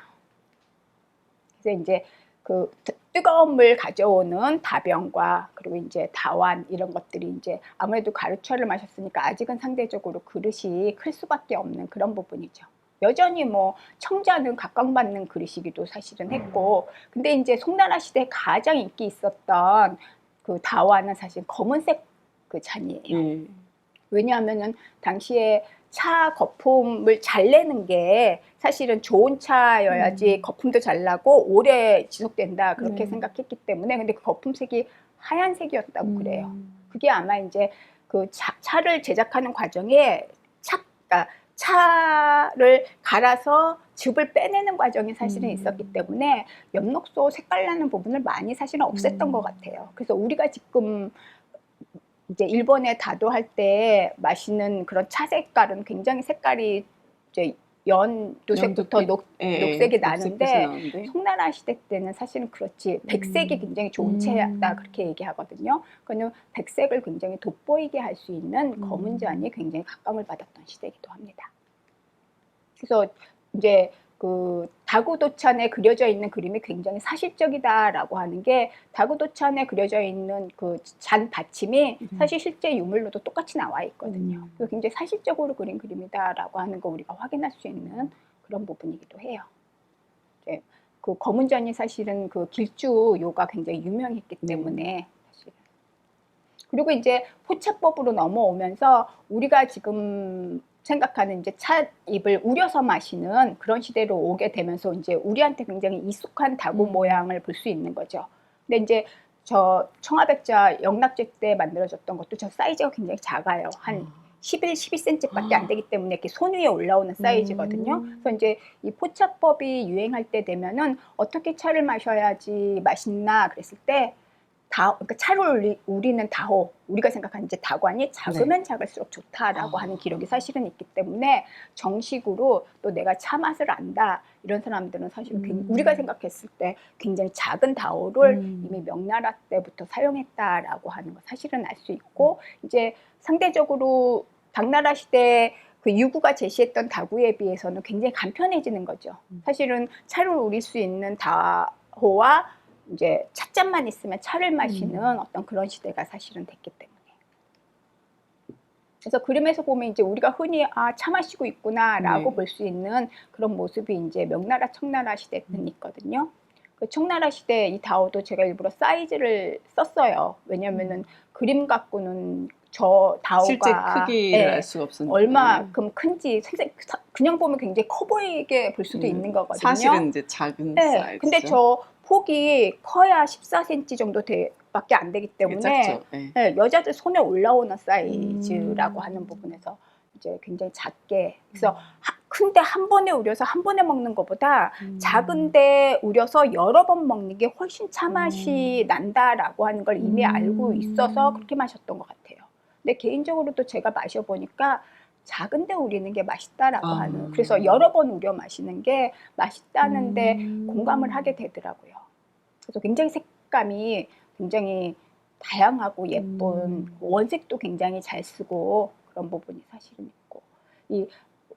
Speaker 2: 그래서 이제 그 뜨거운 물 가져오는 다병과 그리고 이제 다완 이런 것들이 이제 아무래도 가루차를 마셨으니까 아직은 상대적으로 그릇이 클 수밖에 없는 그런 부분이죠. 여전히 뭐 청자는 각광받는 그릇이기도 사실은 했고, 근데 이제 송나라 시대에 가장 인기 있었던 그 다완은 사실 검은색 그 잔이에요.
Speaker 1: 예.
Speaker 2: 왜냐하면은 당시에 차 거품을 잘 내는 게 사실은 좋은 차여야지 거품도 잘 나고 오래 지속된다 그렇게 생각했기 때문에, 근데 그 거품색이 하얀색이었다고 그래요. 그게 아마 이제 그 차를 제작하는 과정에 그러니까 차를 갈아서 즙을 빼내는 과정이 사실은 있었기 때문에 엽록소 색깔 나는 부분을 많이 사실은 없앴던 것 같아요. 그래서 우리가 지금 이제 일본에 다도할 때 마시는 그런 차 색깔은 굉장히 색깔이 이제 연두색부터 녹색이 나는데 송나라 시대 때는 사실은 그렇지 백색이 굉장히 좋은 채다 그렇게 얘기하거든요. 그러면 백색을 굉장히 돋보이게 할 수 있는 검은 잔이 굉장히 각광을 받았던 시대이기도 합니다. 그래서 이제 그 다구도찬에 그려져 있는 그림이 굉장히 사실적이다라고 하는 게, 다구도찬에 그려져 있는 그 잔 받침이 사실 실제 유물로도 똑같이 나와 있거든요. 그래서 굉장히 사실적으로 그린 그림이다라고 하는 거 우리가 확인할 수 있는 그런 부분이기도 해요. 이제 그 검은 잔이 사실은 그 길주요가 굉장히 유명했기 때문에 사실은. 그리고 이제 포차법으로 넘어오면서 우리가 지금 생각하는 이제 찻잎을 우려서 마시는 그런 시대로 오게 되면서 이제 우리한테 굉장히 익숙한 다구 모양을 볼 수 있는 거죠. 근데 이제 저 청아백자 영락제 때 만들어졌던 것도 저 사이즈가 굉장히 작아요. 한 11, 12cm밖에 안 되기 때문에 이렇게 손 위에 올라오는 사이즈거든요. 그래서 이제 이 포차법이 유행할 때 되면은 어떻게 차를 마셔야지 맛있나 그랬을 때 그러니까 차를 우리는 다호, 우리가 생각하는 이제 다관이 작으면 작을수록 좋다라고 하는 기록이 사실은 있기 때문에 정식으로 또 내가 차 맛을 안다 이런 사람들은 사실은 우리가 생각했을 때 굉장히 작은 다호를 이미 명나라 때부터 사용했다라고 하는 거 사실은 알 수 있고, 이제 상대적으로 당나라 시대 그 유구가 제시했던 다구에 비해서는 굉장히 간편해지는 거죠. 사실은 차를 우릴 수 있는 다호와 이제 찻잔만 있으면 차를 마시는 어떤 그런 시대가 사실은 됐기 때문에. 그래서 그림에서 보면 이제 우리가 흔히 차 마시고 있구나라고 볼 수 있는 그런 모습이 이제 명나라, 청나라 시대 때는 있거든요. 그 청나라 시대 이 다오도 제가 일부러 사이즈를 썼어요. 왜냐면은 그림 갖고는 저 다오가
Speaker 1: 실제 크기를 알 수가 없으니까
Speaker 2: 얼마큼 큰지 그냥 보면 굉장히 커 보이게 볼 수도 있는 거거든요.
Speaker 1: 사실은 이제 작은 사이즈죠.
Speaker 2: 근데 저 폭이 커야 14cm 정도 밖에 안 되기 때문에 여자들 손에 올라오는 사이즈라고 하는 부분에서 이제 굉장히 작게, 그래서 큰데 한 번에 우려서 한 번에 먹는 것보다 작은데 우려서 여러 번 먹는 게 훨씬 차 맛이 난다라고 하는 걸 이미 알고 있어서 그렇게 마셨던 것 같아요. 근데 개인적으로도 제가 마셔보니까 작은데 우리는 게 맛있다라고 하는, 그래서 여러 번 우려 마시는 게 맛있다는데 공감을 하게 되더라고요. 그래서 굉장히 색감이 굉장히 다양하고 예쁜, 원색도 굉장히 잘 쓰고 그런 부분이 사실은 있고, 이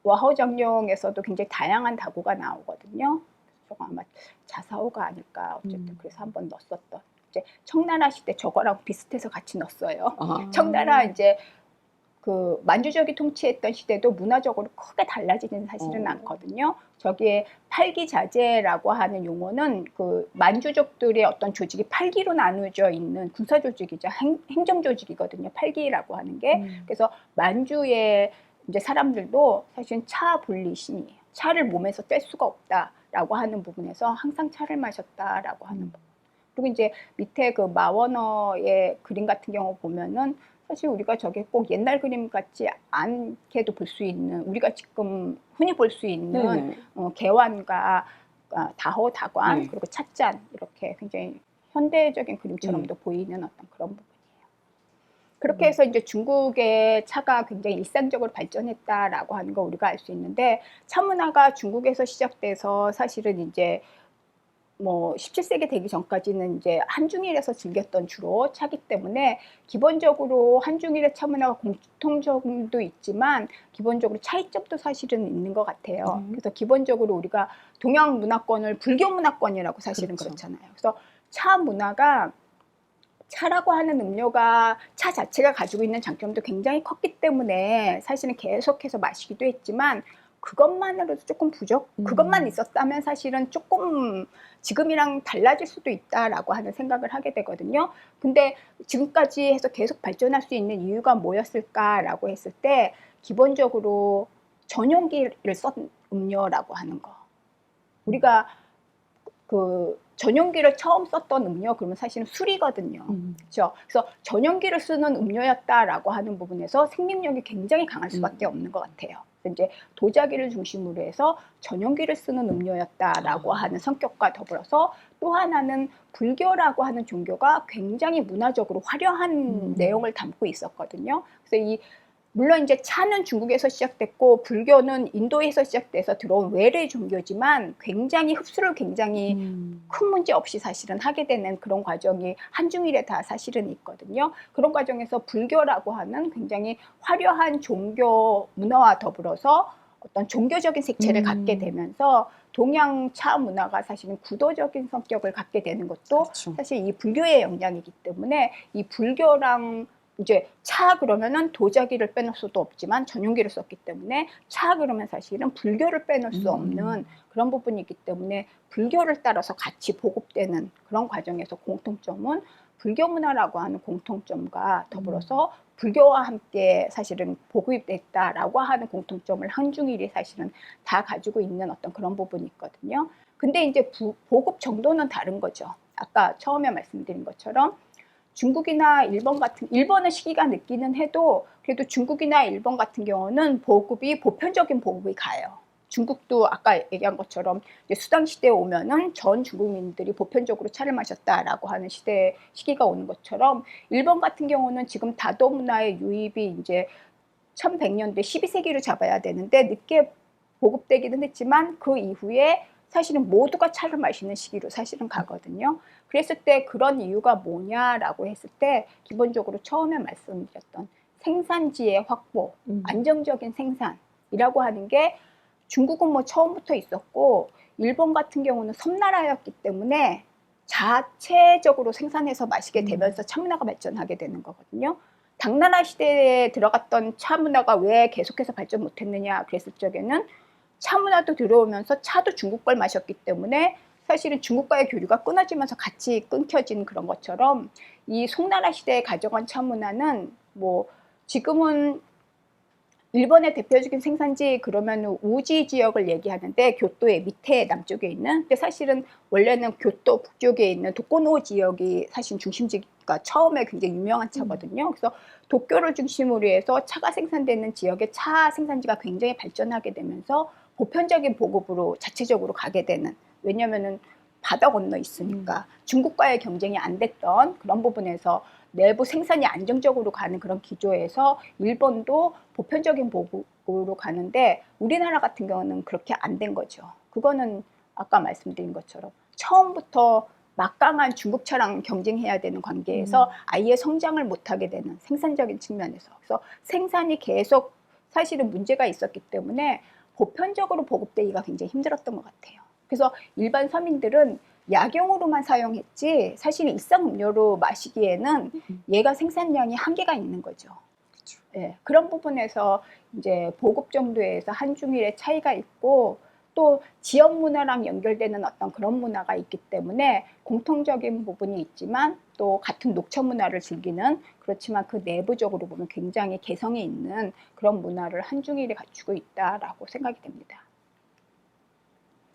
Speaker 2: 와호정룡에서도 굉장히 다양한 다구가 나오거든요. 저거 아마 자사오가 아닐까 어쨌든 그래서 한번 넣었었던, 이제 청나라 시대 저거랑 비슷해서 같이 넣었어요. 청나라 이제 그 만주족이 통치했던 시대도 문화적으로 크게 달라지는 사실은 않거든요. 저기에 팔기자재라고 하는 용어는 그 만주족들의 어떤 조직이 팔기로 나누어져 있는 군사 조직이죠. 행정 조직이거든요. 팔기라고 하는 게. 그래서 만주의 이제 사람들도 사실은 차 분리신이에요. 차를 몸에서 뗄 수가 없다라고 하는 부분에서 항상 차를 마셨다라고 하는 부분. 그리고 이제 밑에 그 마워너의 그림 같은 경우 보면은 사실 우리가 저게 꼭 옛날 그림 같지 않게도 볼 수 있는, 우리가 지금 흔히 볼 수 있는 개완과 다호, 다관,
Speaker 1: 네.
Speaker 2: 그리고 찻잔, 이렇게 굉장히 현대적인 그림처럼도 보이는 어떤 그런 부분이에요. 그렇게 해서 이제 중국의 차가 굉장히 일상적으로 발전했다라고 하는 거 우리가 알 수 있는데, 차 문화가 중국에서 시작돼서 사실은 이제 뭐 17세기 되기 전까지는 이제 한중일에서 즐겼던 주로 차기 때문에 기본적으로 한중일의 차 문화가 공통점도 있지만 기본적으로 차이점도 사실은 있는 것 같아요. 그래서 기본적으로 우리가 동양 문화권을 불교 문화권이라고 사실은
Speaker 1: 그렇죠.
Speaker 2: 그렇잖아요. 그래서 차 문화가, 차라고 하는 음료가 차 자체가 가지고 있는 장점도 굉장히 컸기 때문에 사실은 계속해서 마시기도 했지만 그것만으로도 조금 그것만 있었다면 사실은 조금 지금이랑 달라질 수도 있다라고 하는 생각을 하게 되거든요. 근데 지금까지 해서 계속 발전할 수 있는 이유가 뭐였을까라고 했을 때 기본적으로 전용기를 쓴 음료라고 하는 거. 우리가 그 전용기를 처음 썼던 음료 그러면 사실은 술이거든요. 그렇죠? 그래서 전용기를 쓰는 음료였다라고 하는 부분에서 생명력이 굉장히 강할 수밖에 없는 것 같아요. 이제 도자기를 중심으로 해서 전용기를 쓰는 음료였다라고 하는 성격과 더불어서 또 하나는 불교라고 하는 종교가 굉장히 문화적으로 화려한 내용을 담고 있었거든요. 그래서 물론 이제 차는 중국에서 시작됐고 불교는 인도에서 시작돼서 들어온 외래 종교지만 굉장히 흡수를 굉장히 큰 문제 없이 사실은 하게 되는 그런 과정이 한중일에 다 사실은 있거든요. 그런 과정에서 불교라고 하는 굉장히 화려한 종교 문화와 더불어서 어떤 종교적인 색채를 갖게 되면서 동양 차 문화가 사실은 구도적인 성격을 갖게 되는 것도
Speaker 1: 그렇죠.
Speaker 2: 사실 이 불교의 영향이기 때문에 이 불교랑 이제 차 그러면은 도자기를 빼놓을 수도 없지만 전용기를 썼기 때문에 차 그러면 사실은 불교를 빼놓을 수 없는 그런 부분이 있기 때문에 불교를 따라서 같이 보급되는 그런 과정에서 공통점은 불교 문화라고 하는 공통점과 더불어서 불교와 함께 사실은 보급됐다라고 하는 공통점을 한중일이 사실은 다 가지고 있는 어떤 그런 부분이 있거든요. 근데 이제 보급 정도는 다른 거죠. 아까 처음에 말씀드린 것처럼 중국이나 일본은 시기가 늦기는 해도 그래도 중국이나 일본 같은 경우는 보편적인 보급이 가요. 중국도 아까 얘기한 것처럼 이제 수당 시대에 오면은 전 중국민들이 보편적으로 차를 마셨다라고 하는 시기가 오는 것처럼 일본 같은 경우는 지금 다도 문화의 유입이 이제 1100년대 12세기로 잡아야 되는데 늦게 보급되기는 했지만 그 이후에 사실은 모두가 차를 마시는 시기로 사실은 가거든요. 그랬을 때 그런 이유가 뭐냐라고 했을 때 기본적으로 처음에 말씀드렸던 생산지의 확보, 안정적인 생산이라고 하는 게 중국은 뭐 처음부터 있었고 일본 같은 경우는 섬나라였기 때문에 자체적으로 생산해서 마시게 되면서 차 문화가 발전하게 되는 거거든요. 당나라 시대에 들어갔던 차 문화가 왜 계속해서 발전 못했느냐 그랬을 적에는 차 문화도 들어오면서 차도 중국 걸 마셨기 때문에 사실은 중국과의 교류가 끊어지면서 같이 끊겨진 그런 것처럼 이 송나라 시대에 가져간 차 문화는 뭐 지금은 일본의 대표적인 생산지 그러면 우지 지역을 얘기하는데 교토의 밑에 남쪽에 있는 근데 사실은 원래는 교토 북쪽에 있는 도코노 지역이 사실 중심지가 처음에 굉장히 유명한 차거든요. 그래서 도쿄를 중심으로 해서 차가 생산되는 지역의 차 생산지가 굉장히 발전하게 되면서 보편적인 보급으로 자체적으로 가게 되는 왜냐면은 바다 건너 있으니까 중국과의 경쟁이 안 됐던 그런 부분에서 내부 생산이 안정적으로 가는 그런 기조에서 일본도 보편적인 보급으로 가는데 우리나라 같은 경우는 그렇게 안 된 거죠. 그거는 아까 말씀드린 것처럼 처음부터 막강한 중국차랑 경쟁해야 되는 관계에서 아예 성장을 못하게 되는 생산적인 측면에서 그래서 생산이 계속 사실은 문제가 있었기 때문에 보편적으로 보급되기가 굉장히 힘들었던 것 같아요. 그래서 일반 서민들은 약용으로만 사용했지 사실 일상 음료로 마시기에는 얘가 생산량이 한계가 있는 거죠. 예, 그런 부분에서 이제 보급 정도에서 한중일의 차이가 있고 또 지역 문화랑 연결되는 어떤 그런 문화가 있기 때문에 공통적인 부분이 있지만 또 같은 녹차 문화를 즐기는 그렇지만 그 내부적으로 보면 굉장히 개성이 있는 그런 문화를 한중일이 갖추고 있다라고 생각이 됩니다.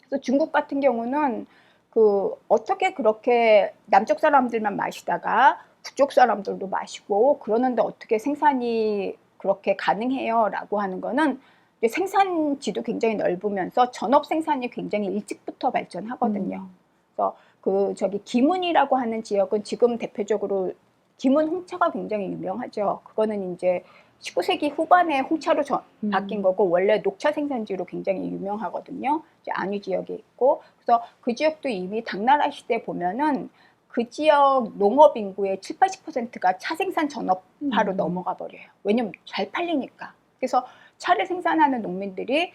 Speaker 2: 그래서 중국 같은 경우는 그 어떻게 그렇게 남쪽 사람들만 마시다가 북쪽 사람들도 마시고 그러는데 어떻게 생산이 그렇게 가능해요? 라고 하는 거는 생산지도 굉장히 넓으면서 전업 생산이 굉장히 일찍부터 발전하거든요. 그래서 그 저기 기문이라고 하는 지역은 지금 대표적으로 기문 홍차가 굉장히 유명하죠. 그거는 이제 19세기 후반에 홍차로 바뀐 거고 원래 녹차 생산지로 굉장히 유명하거든요. 이제 안위 지역에 있고 그래서 그 지역도 이미 당나라 시대 보면은 그 지역 농업 인구의 7, 80%가 차 생산 전업화로 넘어가 버려요. 왜냐면 잘 팔리니까. 그래서 차를 생산하는 농민들이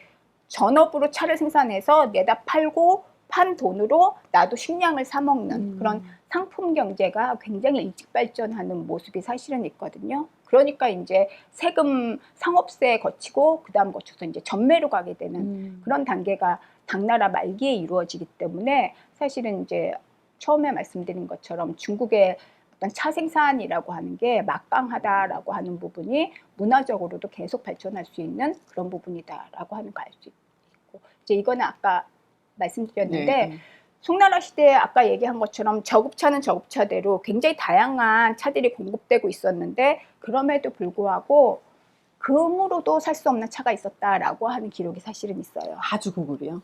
Speaker 2: 전업으로 차를 생산해서 내다 팔고 판 돈으로 나도 식량을 사 먹는 그런 상품 경제가 굉장히 일찍 발전하는 모습이 사실은 있거든요. 그러니까 이제 세금 상업세 거치고 그다음 거쳐서 이제 전매로 가게 되는 그런 단계가 당나라 말기에 이루어지기 때문에 사실은 이제 처음에 말씀드린 것처럼 중국의 어떤 차 생산이라고 하는 게 막강하다라고 하는 부분이 문화적으로도 계속 발전할 수 있는 그런 부분이다라고 하는 거 알 수 있고 이제 이거는 아까 말씀드렸는데 송나라 시대에 아까 얘기한 것처럼 저급차는 저급차대로 굉장히 다양한 차들이 공급되고 있었는데 그럼에도 불구하고 금으로도 살 수 없는 차가 있었다라고 하는 기록이 사실은 있어요.
Speaker 1: 아주 고급이요?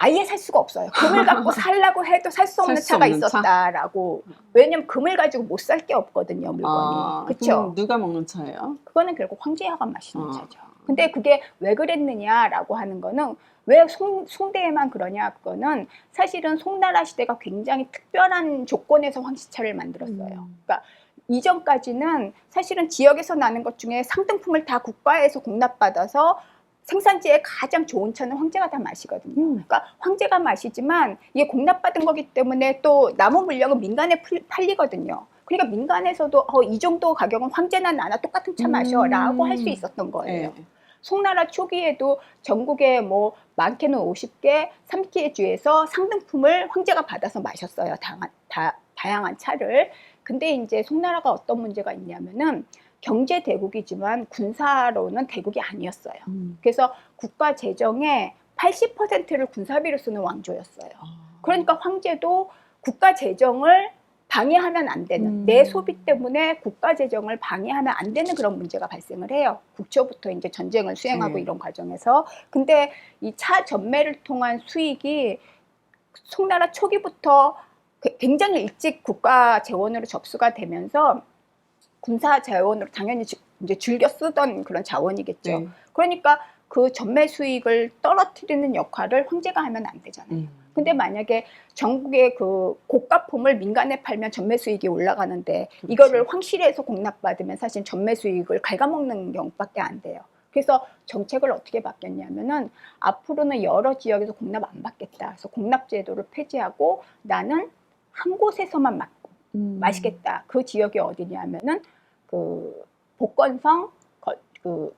Speaker 2: 아예 살 수가 없어요. 금을 갖고 살라고 해도 살 수 없는 차가 있었다라고. 왜냐면 금을 가지고 못 살 게 없거든요, 물건이. 그렇죠?
Speaker 1: 누가 먹는 차예요?
Speaker 2: 그거는 결국 황제야가 마시는 차죠. 근데 그게 왜 그랬느냐라고 하는 거는 왜 송대에만 그러냐 그거는 사실은 송나라 시대가 굉장히 특별한 조건에서 황시차를 만들었어요. 그러니까 이전까지는 사실은 지역에서 나는 것 중에 상등품을 다 국가에서 공납받아서 생산지에 가장 좋은 차는 황제가 다 마시거든요. 그러니까 황제가 마시지만 이게 공납받은 거기 때문에 또 남은 물량은 민간에 팔리거든요. 그러니까 민간에서도 이 정도 가격은 황제나 나나 똑같은 차 마셔라고 할 수 있었던 거예요. 송나라 초기에도 전국에 뭐 많게는 50개, 3개 주에서 상등품을 황제가 받아서 마셨어요. 다양한 차를. 근데 이제 송나라가 어떤 문제가 있냐면은 경제 대국이지만 군사로는 대국이 아니었어요. 그래서 국가 재정의 80%를 군사비로 쓰는 왕조였어요. 그러니까 황제도 국가 재정을 방해하면 안 되는 내 소비 때문에 국가 재정을 방해하면 안 되는 그런 문제가 발생을 해요. 국초부터 이제 전쟁을 수행하고 이런 과정에서. 근데 이 차 전매를 통한 수익이 송나라 초기부터 굉장히 일찍 국가 재원으로 접수가 되면서 군사 자원으로 당연히 이제 즐겨 쓰던 그런 자원이겠죠. 그러니까 그 전매 수익을 떨어뜨리는 역할을 황제가 하면 안 되잖아요. 근데 만약에 전국의 그 고가품을 민간에 팔면 전매 수익이 올라가는데 이거를 황실에서 공납받으면 사실 전매 수익을 갉아먹는 경우밖에 안 돼요. 그래서 정책을 어떻게 바뀌었냐면은 앞으로는 여러 지역에서 공납 안 받겠다. 그래서 공납 제도를 폐지하고 나는 한 곳에서만 마시겠다. 그 지역이 어디냐면은 그 복건성 그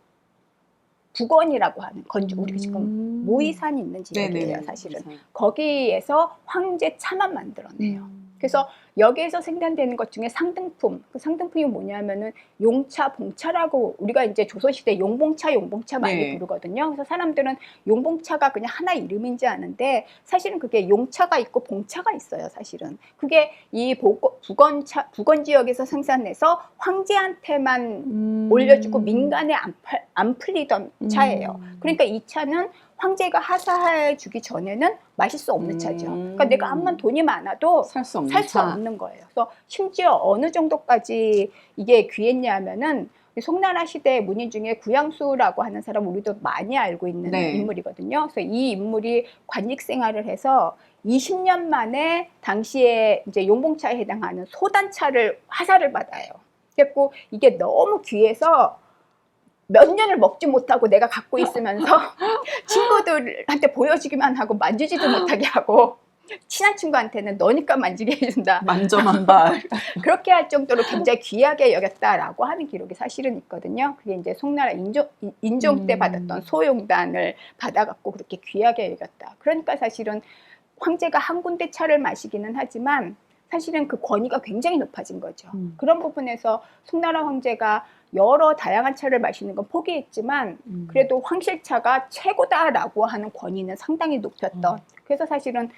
Speaker 2: 북원이라고 하는 우리 지금 모이산이 있는 지역이에요. 사실은 거기에서 황제 차만 만들어내요. 그래서 여기에서 생산되는 것 중에 상등품, 그 상등품이 뭐냐면은 용차, 봉차라고 우리가 이제 조선시대 용봉차 많이 부르거든요. 그래서 사람들은 용봉차가 그냥 하나 이름인지 아는데 사실은 그게 용차가 있고 봉차가 있어요. 사실은 그게 이 북원 지역에서 생산해서 황제한테만 올려주고 민간에 안 풀리던 차예요. 그러니까 이 차는 황제가 하사해 주기 전에는 마실 수 없는 차죠. 그러니까 내가 암만 돈이 많아도 살 수 없는 거예요. 그래서 심지어 어느 정도까지 이게 귀했냐면은 송나라 시대 문인 중에 구양수라고 하는 사람 우리도 많이 알고 있는 인물이거든요. 그래서 이 인물이 관직 생활을 해서 20년 만에 당시에 이제 용봉차에 해당하는 소단차를 하사를 받아요. 그래서 이게 너무 귀해서 몇 년을 먹지 못하고 내가 갖고 있으면서 친구들한테 보여주기만 하고 만지지도 못하게 하고 친한 친구한테는 너니까 만지게 해준다.
Speaker 1: 만점한 발.
Speaker 2: 그렇게 할 정도로 굉장히 귀하게 여겼다라고 하는 기록이 사실은 있거든요. 그게 이제 송나라 인종 때 받았던 소용단을 받아갖고 그렇게 귀하게 여겼다. 그러니까 사실은 황제가 한 군데 차를 마시기는 하지만 사실은 그 권위가 굉장히 높아진 거죠. 그런 부분에서 송나라 황제가 여러 다양한 차를 마시는 건 포기했지만 그래도 황실차가 최고다라고 하는 권위는 상당히 높였던. 그래서 사실은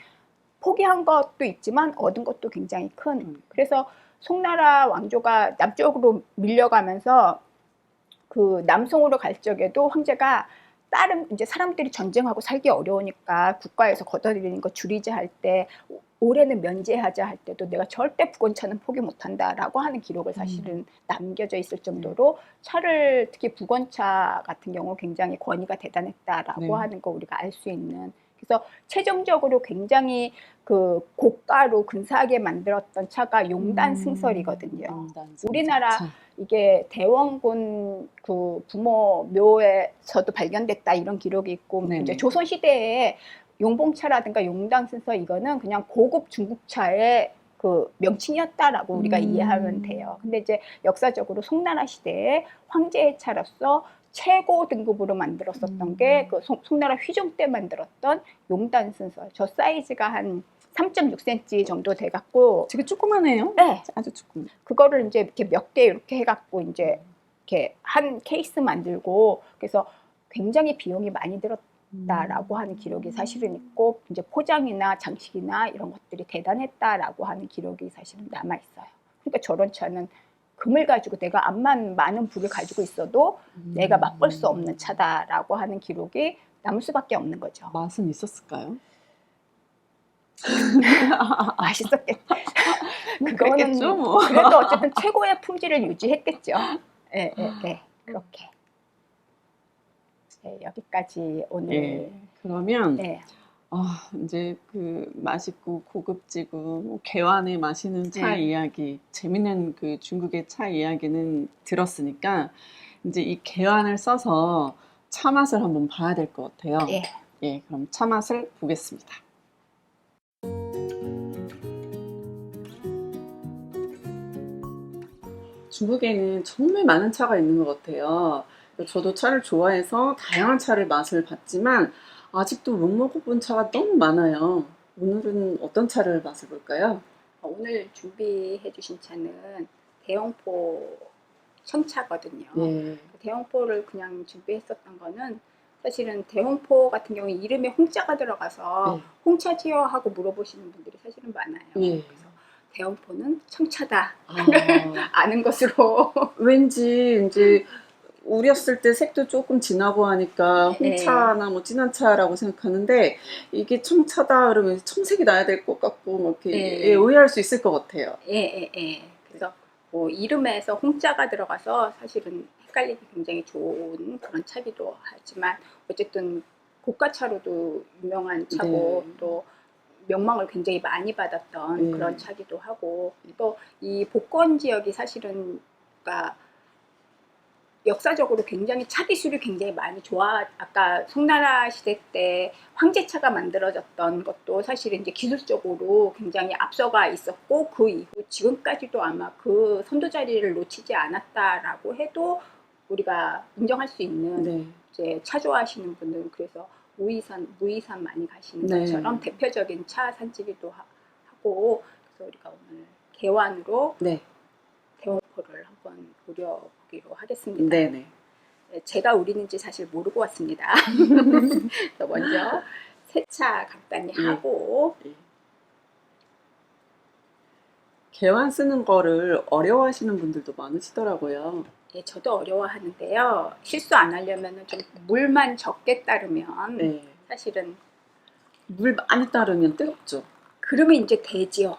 Speaker 2: 포기한 것도 있지만 얻은 것도 굉장히 큰. 그래서 송나라 왕조가 남쪽으로 밀려가면서 그 남송으로 갈 적에도 황제가 다른 이제 사람들이 전쟁하고 살기 어려우니까 국가에서 걷어들이는 거 줄이자 할 때 올해는 면제하자 할 때도 내가 절대 북원차는 포기 못한다라고 하는 기록을 사실은 남겨져 있을 정도로 차를 특히 북원차 같은 경우 굉장히 권위가 대단했다라고
Speaker 1: 네.
Speaker 2: 하는 거 우리가 알 수 있는. 그래서 최종적으로 굉장히 그 고가로 근사하게 만들었던 차가 용단 승설이거든요.
Speaker 1: 용단 승설.
Speaker 2: 우리나라
Speaker 1: 차.
Speaker 2: 이게 대원군 그 부모 묘에서도 발견됐다 이런 기록이 있고
Speaker 1: 네네.
Speaker 2: 이제 조선 시대에 용봉차라든가 용단 승설 이거는 그냥 고급 중국차의 그 명칭이었다라고 우리가 이해하면 돼요. 근데 이제 역사적으로 송나라 시대에 황제의 차로서 최고 등급으로 만들었었던 게 그 송나라 휘종 때 만들었던 용단 승설. 저 사이즈가 한 3.6cm 정도 돼갖고
Speaker 1: 되게 조그만해요.
Speaker 2: 네.
Speaker 1: 아주 조그만.
Speaker 2: 그거를 이제 이렇게 몇 개 이렇게 해갖고 이제 이렇게 한 케이스 만들고 그래서 굉장히 비용이 많이 들었다라고 하는 기록이 사실은 있고 이제 포장이나 장식이나 이런 것들이 대단했다라고 하는 기록이 사실은 남아 있어요. 그러니까 저런 차는 금을 가지고 내가 암만 많은 부를 가지고 있어도 내가 맛볼 수 없는 차다라고 하는 기록이 남을 수밖에 없는 거죠.
Speaker 1: 맛은 있었을까요?
Speaker 2: 맛있었겠죠.
Speaker 1: 그랬겠죠, 뭐.
Speaker 2: 그래도 어쨌든 최고의 품질을 유지했겠죠. 예, 예, 예. 그렇게. 네, 여기까지 오늘.
Speaker 1: 예. 그러면
Speaker 2: 네.
Speaker 1: 이제 그 맛있고 고급지고 뭐 개완에 마시는 차
Speaker 2: 네.
Speaker 1: 이야기, 재밌는 그 중국의 차 이야기는 들었으니까 이제 이 개완을 써서 차 맛을 한번 봐야 될 것 같아요.
Speaker 2: 예.
Speaker 1: 예, 그럼 차 맛을 보겠습니다. 중국에는 정말 많은 차가 있는 것 같아요. 저도 차를 좋아해서 다양한 차를 맛을 봤지만 아직도 못 먹어본 차가 너무 많아요. 오늘은 어떤 차를 맛을 볼까요?
Speaker 2: 오늘 준비해 주신 차는 대형포 청차거든요.
Speaker 1: 예.
Speaker 2: 대형포를 그냥 준비했었던 거는 사실은 대형포 같은 경우에 이름에 홍자가 들어가서
Speaker 1: 네.
Speaker 2: 홍차지요 하고 물어보시는 분들이 사실은 많아요.
Speaker 1: 예.
Speaker 2: 그래서 대형포는 청차다
Speaker 1: 아,
Speaker 2: 아는 것으로
Speaker 1: 왠지 이제 우렸을 때 색도 조금 진하고 하니까 홍차나 뭐 진한 차라고 생각하는데 이게 청차다 그러면 청색이 나야 될 것 같고 뭐 이렇게 예, 오해할 수 있을 것 같아요.
Speaker 2: 예. 그래서 뭐 이름에서 홍자가 들어가서 사실은 헷갈리기 굉장히 좋은 그런 차기도 하지만 어쨌든 고가차로도 유명한 차고
Speaker 1: 네.
Speaker 2: 또 명망을 굉장히 많이 받았던
Speaker 1: 네.
Speaker 2: 그런 차기도 하고 또 이 복건 지역이 사실은 그러니까 역사적으로 굉장히 차 기술이 굉장히 많이 아까 송나라 시대 때 황제차가 만들어졌던 것도 사실은 이제 기술적으로 굉장히 앞서가 있었고 그 이후 지금까지도 아마 그 선도 자리를 놓치지 않았다라고 해도 우리가 인정할 수 있는
Speaker 1: 네.
Speaker 2: 이제 차 좋아하시는 분들은 그래서 무이산 많이 가시는
Speaker 1: 네.
Speaker 2: 것처럼 대표적인 차 산지기도 하고 그래서 우리가 오늘 개완으로
Speaker 1: 네.
Speaker 2: 대원포를 한번 우려보기로 하겠습니다.
Speaker 1: 네네.
Speaker 2: 네, 제가 우리는지 사실 모르고 왔습니다. 그래서 먼저 세차 간단히
Speaker 1: 예.
Speaker 2: 하고
Speaker 1: 개완 쓰는 거를 어려워하시는 분들도 많으시더라고요.
Speaker 2: 예, 저도 어려워하는데요. 실수 안 하려면 좀 물만 적게 따르면
Speaker 1: 네.
Speaker 2: 사실은
Speaker 1: 물 많이 따르면 뜨겁죠.
Speaker 2: 그러면 이제 되지요.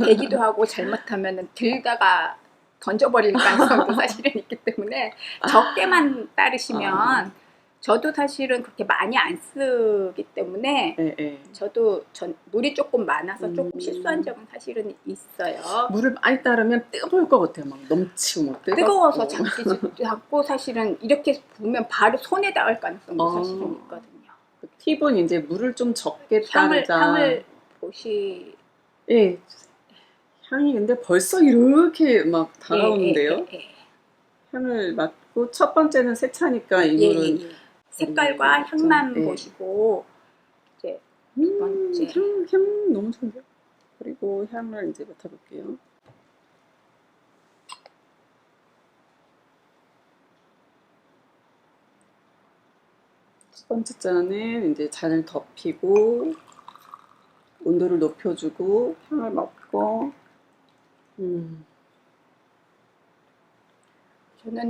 Speaker 2: 되기도 하고 잘못하면 들다가 던져버릴 가능성도 사실은 있기 때문에 적게만 따르시면 저도 사실은 그렇게 많이 안 쓰기 때문에
Speaker 1: 네.
Speaker 2: 저도 물이 조금 많아서 조금 실수한 적은 사실은 있어요.
Speaker 1: 물을 많이 따르면 뜨거울 것 같아요. 막 넘치고 막
Speaker 2: 뜨거워서 잡히지도 않고 사실은 이렇게 부으면 바로 손에 닿을 가능성도 사실은 있거든요.
Speaker 1: 팁은 이제 물을 좀 적게 따르자.
Speaker 2: 향을 보시.
Speaker 1: 예. 향이 근데 벌써 이렇게 막 다가오는데요.
Speaker 2: 예, 예.
Speaker 1: 향을 맡고 첫 번째는 세차니까
Speaker 2: 예,
Speaker 1: 이물은
Speaker 2: 예. 색깔과 향만
Speaker 1: 예.
Speaker 2: 보시고 이제 두 번째.
Speaker 1: 향 너무 좋은데요. 그리고 향을 이제 맡아볼게요. 첫 번째 잔은 이제 잔을 덮이고 온도를 높여주고 향을 맡고
Speaker 2: 저는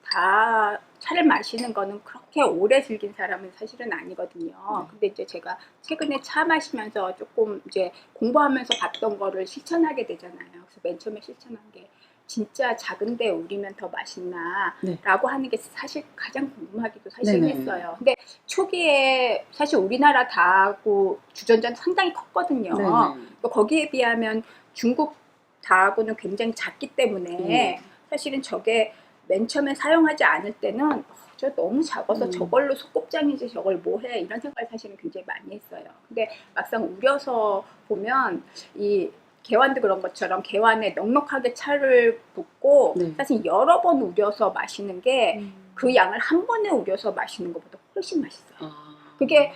Speaker 2: 다 차를 마시는 거는 그렇게 오래 즐긴 사람은 사실은 아니거든요. 근데 이제 제가 최근에 차 마시면서 조금 이제 공부하면서 봤던 거를 실천하게 되잖아요. 그래서 맨 처음에 실천한 게 진짜 작은데 우리면 더 맛있나
Speaker 1: 네.
Speaker 2: 라고 하는 게 사실 가장 궁금하기도 사실
Speaker 1: 네네.
Speaker 2: 했어요. 근데 초기에 사실 우리나라 닭하고 주전자는 상당히 컸거든요. 그러니까 거기에 비하면 중국 닭하고는 굉장히 작기 때문에 사실은 저게 맨 처음에 사용하지 않을 때는 저 너무 작아서 저걸로 소곱창이지 저걸 뭐해 이런 생각을 사실은 굉장히 많이 했어요. 근데 막상 우려서 보면 이 개완도 그런 것처럼 개완에 넉넉하게 차를 붓고
Speaker 1: 네.
Speaker 2: 사실 여러 번 우려서 마시는 게 그 양을 한 번에 우려서 마시는 것보다 훨씬 맛있어요. 그게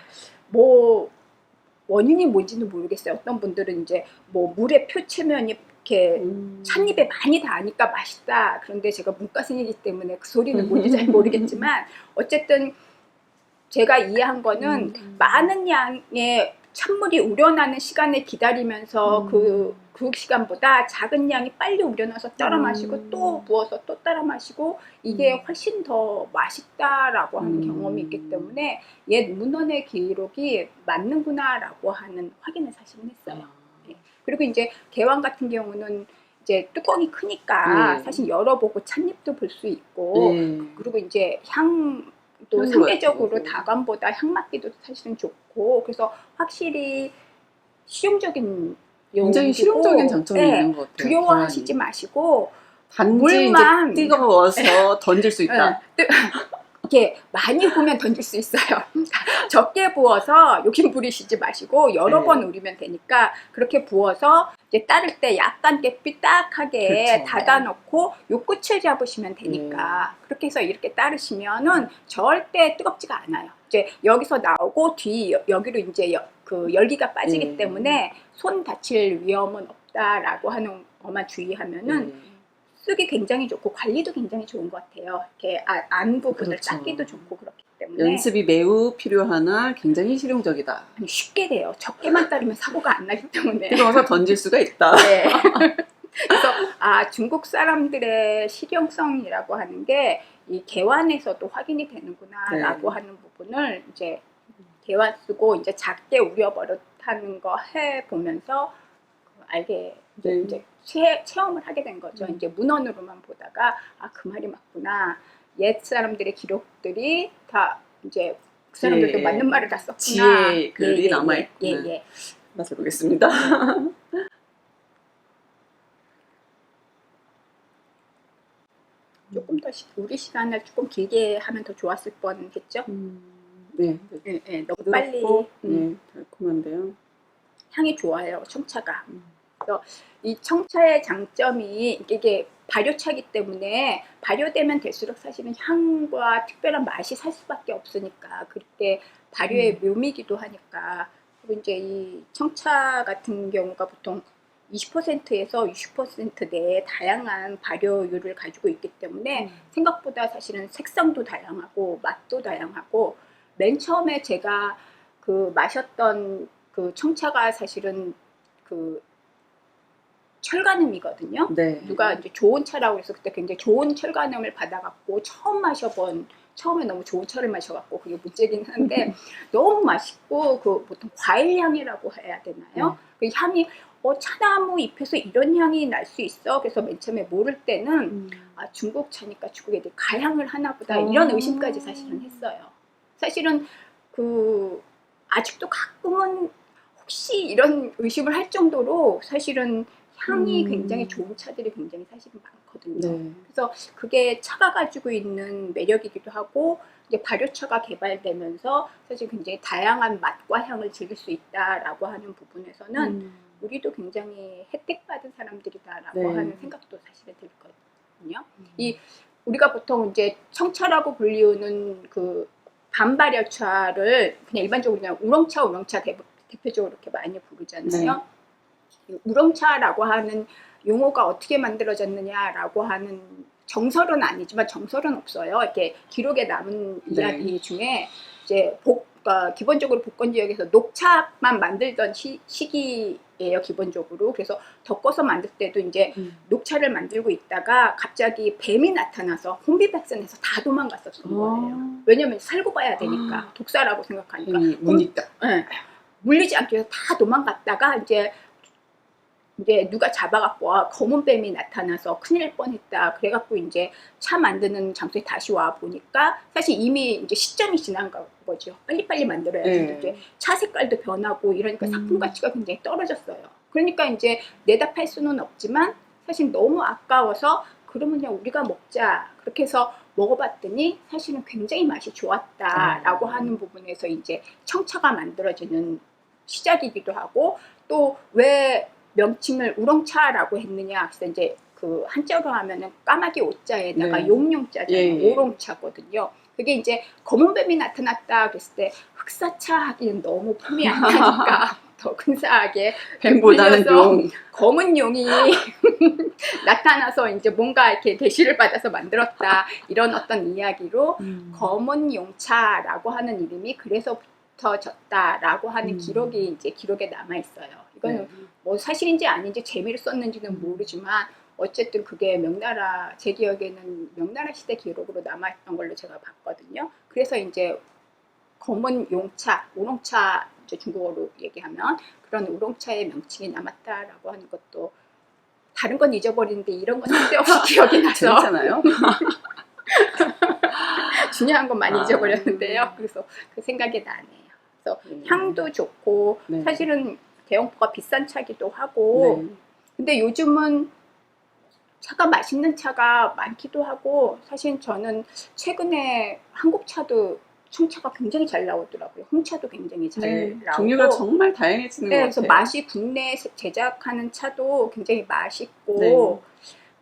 Speaker 2: 뭐 원인이 뭔지는 모르겠어요. 어떤 분들은 이제 뭐 물의 표체면이 이렇게 찻잎에 많이 닿으니까 맛있다. 그런데 제가 문과생이기 때문에 그 소리는 뭔지 잘 모르겠지만 어쨌든 제가 이해한 거는 많은 양의 찬물이 우려나는 시간을 기다리면서 그 시간보다 작은 양이 빨리 우려나서 따라 마시고 또 부어서 또 따라 마시고 이게 훨씬 더 맛있다라고 하는 경험이 있기 때문에 옛 문헌의 기록이 맞는구나라고 하는 확인을 사실은 했어요. 예. 그리고 이제 개완 같은 경우는 이제 뚜껑이 크니까 사실 열어보고 찻잎도 볼 수 있고 그리고 이제 또 상대적으로 다감보다 향 맡기도 사실은 좋고 그래서 확실히 실용적인
Speaker 1: 굉장히 실용적인 장점이 있는 것 같아요.
Speaker 2: 두려워하시지 마시고
Speaker 1: 단지
Speaker 2: 물만
Speaker 1: 이제 뜨거워서 던질 수 있다.
Speaker 2: 이렇게 많이 부으면 던질 수 있어요. 적게 부어서 욕심 부리시지 마시고 여러 번 우리면 되니까 그렇게 부어서 이제 따를 때 약간 이렇게 삐딱하게 닫아놓고 요 끝을 잡으시면 되니까 그렇게 해서 이렇게 따르시면은 절대 뜨겁지가 않아요. 이제 여기서 나오고 여기로 이제 그 열기가 빠지기 때문에 손 다칠 위험은 없다라고 하는 것만 주의하면은 쓰기 굉장히 좋고 관리도 굉장히 좋은 것 같아요. 이렇게 안 부분을 닦기도 좋고 그렇기 때문에
Speaker 1: 연습이 매우 필요하나 굉장히 실용적이다.
Speaker 2: 쉽게 돼요. 적게만 따르면 사고가 안 나기 때문에
Speaker 1: 뜨거워서 던질 수가 있다.
Speaker 2: 네. 그래서 중국 사람들의 실용성이라고 하는 게 이 개완에서도 확인이 되는구나라고 하는 부분을 이제 개완 쓰고 이제 작게 우려버릇하는 거 해 보면서 알게 이제 체험을 하게 된 거죠. 이제 문헌으로만 보다가 그 말이 맞구나. 옛 사람들의 기록들이 다 이제 그 사람들도 맞는 말을 다 썼구나.
Speaker 1: 지혜의 글이 남아있구나. 맛을 보겠습니다.
Speaker 2: 조금 더 우리 시간을 조금 길게 하면 더 좋았을 뻔했죠.
Speaker 1: 네.
Speaker 2: 너무 빨리.
Speaker 1: 달콤한데요.
Speaker 2: 향이 좋아요, 청차가. 그래서 이 청차의 장점이 이게 발효차이기 때문에 발효되면 될수록 사실은 향과 특별한 맛이 살 수밖에 없으니까 그렇게 발효의 묘미이기도 하니까 그리고 이제 이 청차 같은 경우가 보통 20%에서 60% 내에 다양한 발효율을 가지고 있기 때문에 생각보다 사실은 색상도 다양하고 맛도 다양하고 맨 처음에 제가 그 마셨던 그 청차가 사실은 그 철간음이거든요. 누가 이제 좋은 차라고 해서 그때 굉장히 좋은 철간음을 받아갖고 처음에 너무 좋은 차를 마셔갖고 그게 문제긴 한데 너무 맛있고 그 보통 과일 향이라고 해야 되나요? 그 향이 차나무 잎에서 이런 향이 날 수 있어. 그래서 맨 처음에 모를 때는 중국 차니까 중국 애들이 가향을 하나 보다 이런 의심까지 사실은 했어요. 사실은 아직도 가끔은 혹시 이런 의심을 할 정도로 사실은 향이 굉장히 좋은 차들이 굉장히 사실은 많거든요.
Speaker 1: 네.
Speaker 2: 그래서 그게 차가 가지고 있는 매력이기도 하고 이제 발효차가 개발되면서 사실 굉장히 다양한 맛과 향을 즐길 수 있다라고 하는 부분에서는 우리도 굉장히 혜택받은 사람들이다라고
Speaker 1: 네.
Speaker 2: 하는 생각도 사실은 들거든요. 이 우리가 보통 이제 청차라고 불리우는 그 반발효차를 그냥 일반적으로 그냥 우롱차 대표적으로 이렇게 많이 부르잖아요. 이 우롱차라고 하는 용어가 어떻게 만들어졌느냐라고 하는 정설은 아니지만 정설은 없어요. 이렇게 기록에 남은
Speaker 1: 네.
Speaker 2: 이야기 중에 이제 기본적으로 복건 지역에서 녹차만 만들던 시기예요, 기본적으로. 그래서 덮어서 만들 때도 이제 녹차를 만들고 있다가 갑자기 뱀이 나타나서 혼비백산해서 다 도망갔었던 거예요. 왜냐면 살고 봐야 되니까 독사라고 생각하니까.
Speaker 1: 무니까.
Speaker 2: 네. 물리지 않기 위해서 다 도망갔다가 이제 누가 잡아갖고 검은 뱀이 나타나서 큰일 날 뻔했다. 그래갖고 이제 차 만드는 장소에 다시 와 보니까 사실 이미 이제 시점이 지난 거죠. 빨리빨리 만들어야지.
Speaker 1: 네.
Speaker 2: 이제 차 색깔도 변하고 이러니까 상품 가치가 굉장히 떨어졌어요. 그러니까 이제 내다 팔 수는 없지만 사실 너무 아까워서 그러면 그냥 우리가 먹자. 그렇게 해서 먹어봤더니 사실은 굉장히 맛이 좋았다라고 하는 부분에서 이제 청차가 만들어지는 시작이기도 하고 또 왜 명칭을 우롱차라고 했느냐. 그래서 이제 그 한자로 하면은 까마귀 오자에다가
Speaker 1: 네.
Speaker 2: 용룡자잖아요.
Speaker 1: 예.
Speaker 2: 오롱차거든요. 그게 이제 검은 뱀이 나타났다 그랬을 때 흑사차 하기는 너무 폼이 안 나니까 더 근사하게
Speaker 1: 뱀보다는 용.
Speaker 2: 검은 용이 나타나서 이제 뭔가 이렇게 계시를 받아서 만들었다 이런 어떤 이야기로 검은 용차라고 하는 이름이 그래서 붙어졌다라고 하는 기록이 이제 기록에 남아 있어요. 이거는
Speaker 1: 네.
Speaker 2: 뭐 사실인지 아닌지 재미를 썼는지는 모르지만 어쨌든 그게 명나라 제 기억에는 명나라 시대 기록으로 남아있던 걸로 제가 봤거든요. 그래서 이제 검은 용차, 우롱차 이제 중국어로 얘기하면 그런 우롱차의 명칭이 남았다라고 하는 것도 다른 건 잊어버리는데 이런 건 쓸데없이 기억이 나서
Speaker 1: 재밌잖아요.
Speaker 2: 중요한 건 많이 잊어버렸는데요. 그래서 그 생각이 나네요. 그래서 향도 좋고
Speaker 1: 네.
Speaker 2: 사실은 대형포가 비싼 차기도 하고
Speaker 1: 네.
Speaker 2: 근데 요즘은 차가 맛있는 차가 많기도 하고 사실 저는 최근에 한국 차도 청차가 굉장히 잘 나오더라고요. 홍차도 굉장히 잘
Speaker 1: 네.
Speaker 2: 나오고
Speaker 1: 종류가 정말 다양해지는
Speaker 2: 네,
Speaker 1: 것
Speaker 2: 그래서
Speaker 1: 같아요.
Speaker 2: 맛이 국내에 제작하는 차도 굉장히 맛있고
Speaker 1: 네.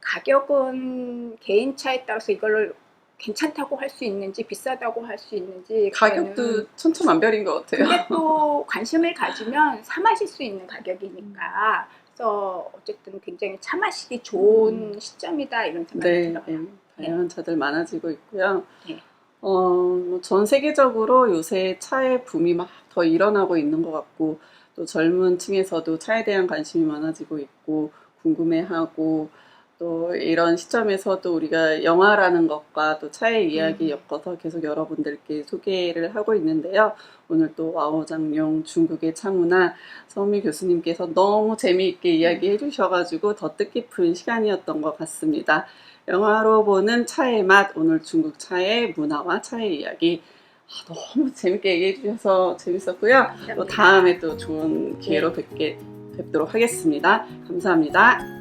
Speaker 2: 가격은 개인 차에 따라서 이걸 괜찮다고 할 수 있는지 비싸다고 할 수 있는지
Speaker 1: 가격도 천차만별인 것 같아요.
Speaker 2: 근데 또 관심을 가지면 사 마실 수 있는 가격이니까 그래서 어쨌든 굉장히 차 마시기 좋은 시점이다 이런 생각이
Speaker 1: 네,
Speaker 2: 들어요.
Speaker 1: 네. 다양한 차들 많아지고 있고요.
Speaker 2: 네.
Speaker 1: 전 세계적으로 요새 차의 붐이 막 더 일어나고 있는 것 같고, 또 젊은 층에서도 차에 대한 관심이 많아지고 있고, 궁금해하고, 또 이런 시점에서도 우리가 영화라는 것과 또 차의 이야기 엮어서 계속 여러분들께 소개를 하고 있는데요. 오늘 또 와우장룡 중국의 차문화 서은미 교수님께서 너무 재미있게 이야기해 주셔가지고 더 뜻깊은 시간이었던 것 같습니다. 영화로 보는 차의 맛, 오늘 중국 차의 문화와 차의 이야기 너무 재밌게 얘기해 주셔서 재밌었고요. 또 다음에 또 좋은 기회로 뵙도록 하겠습니다. 감사합니다.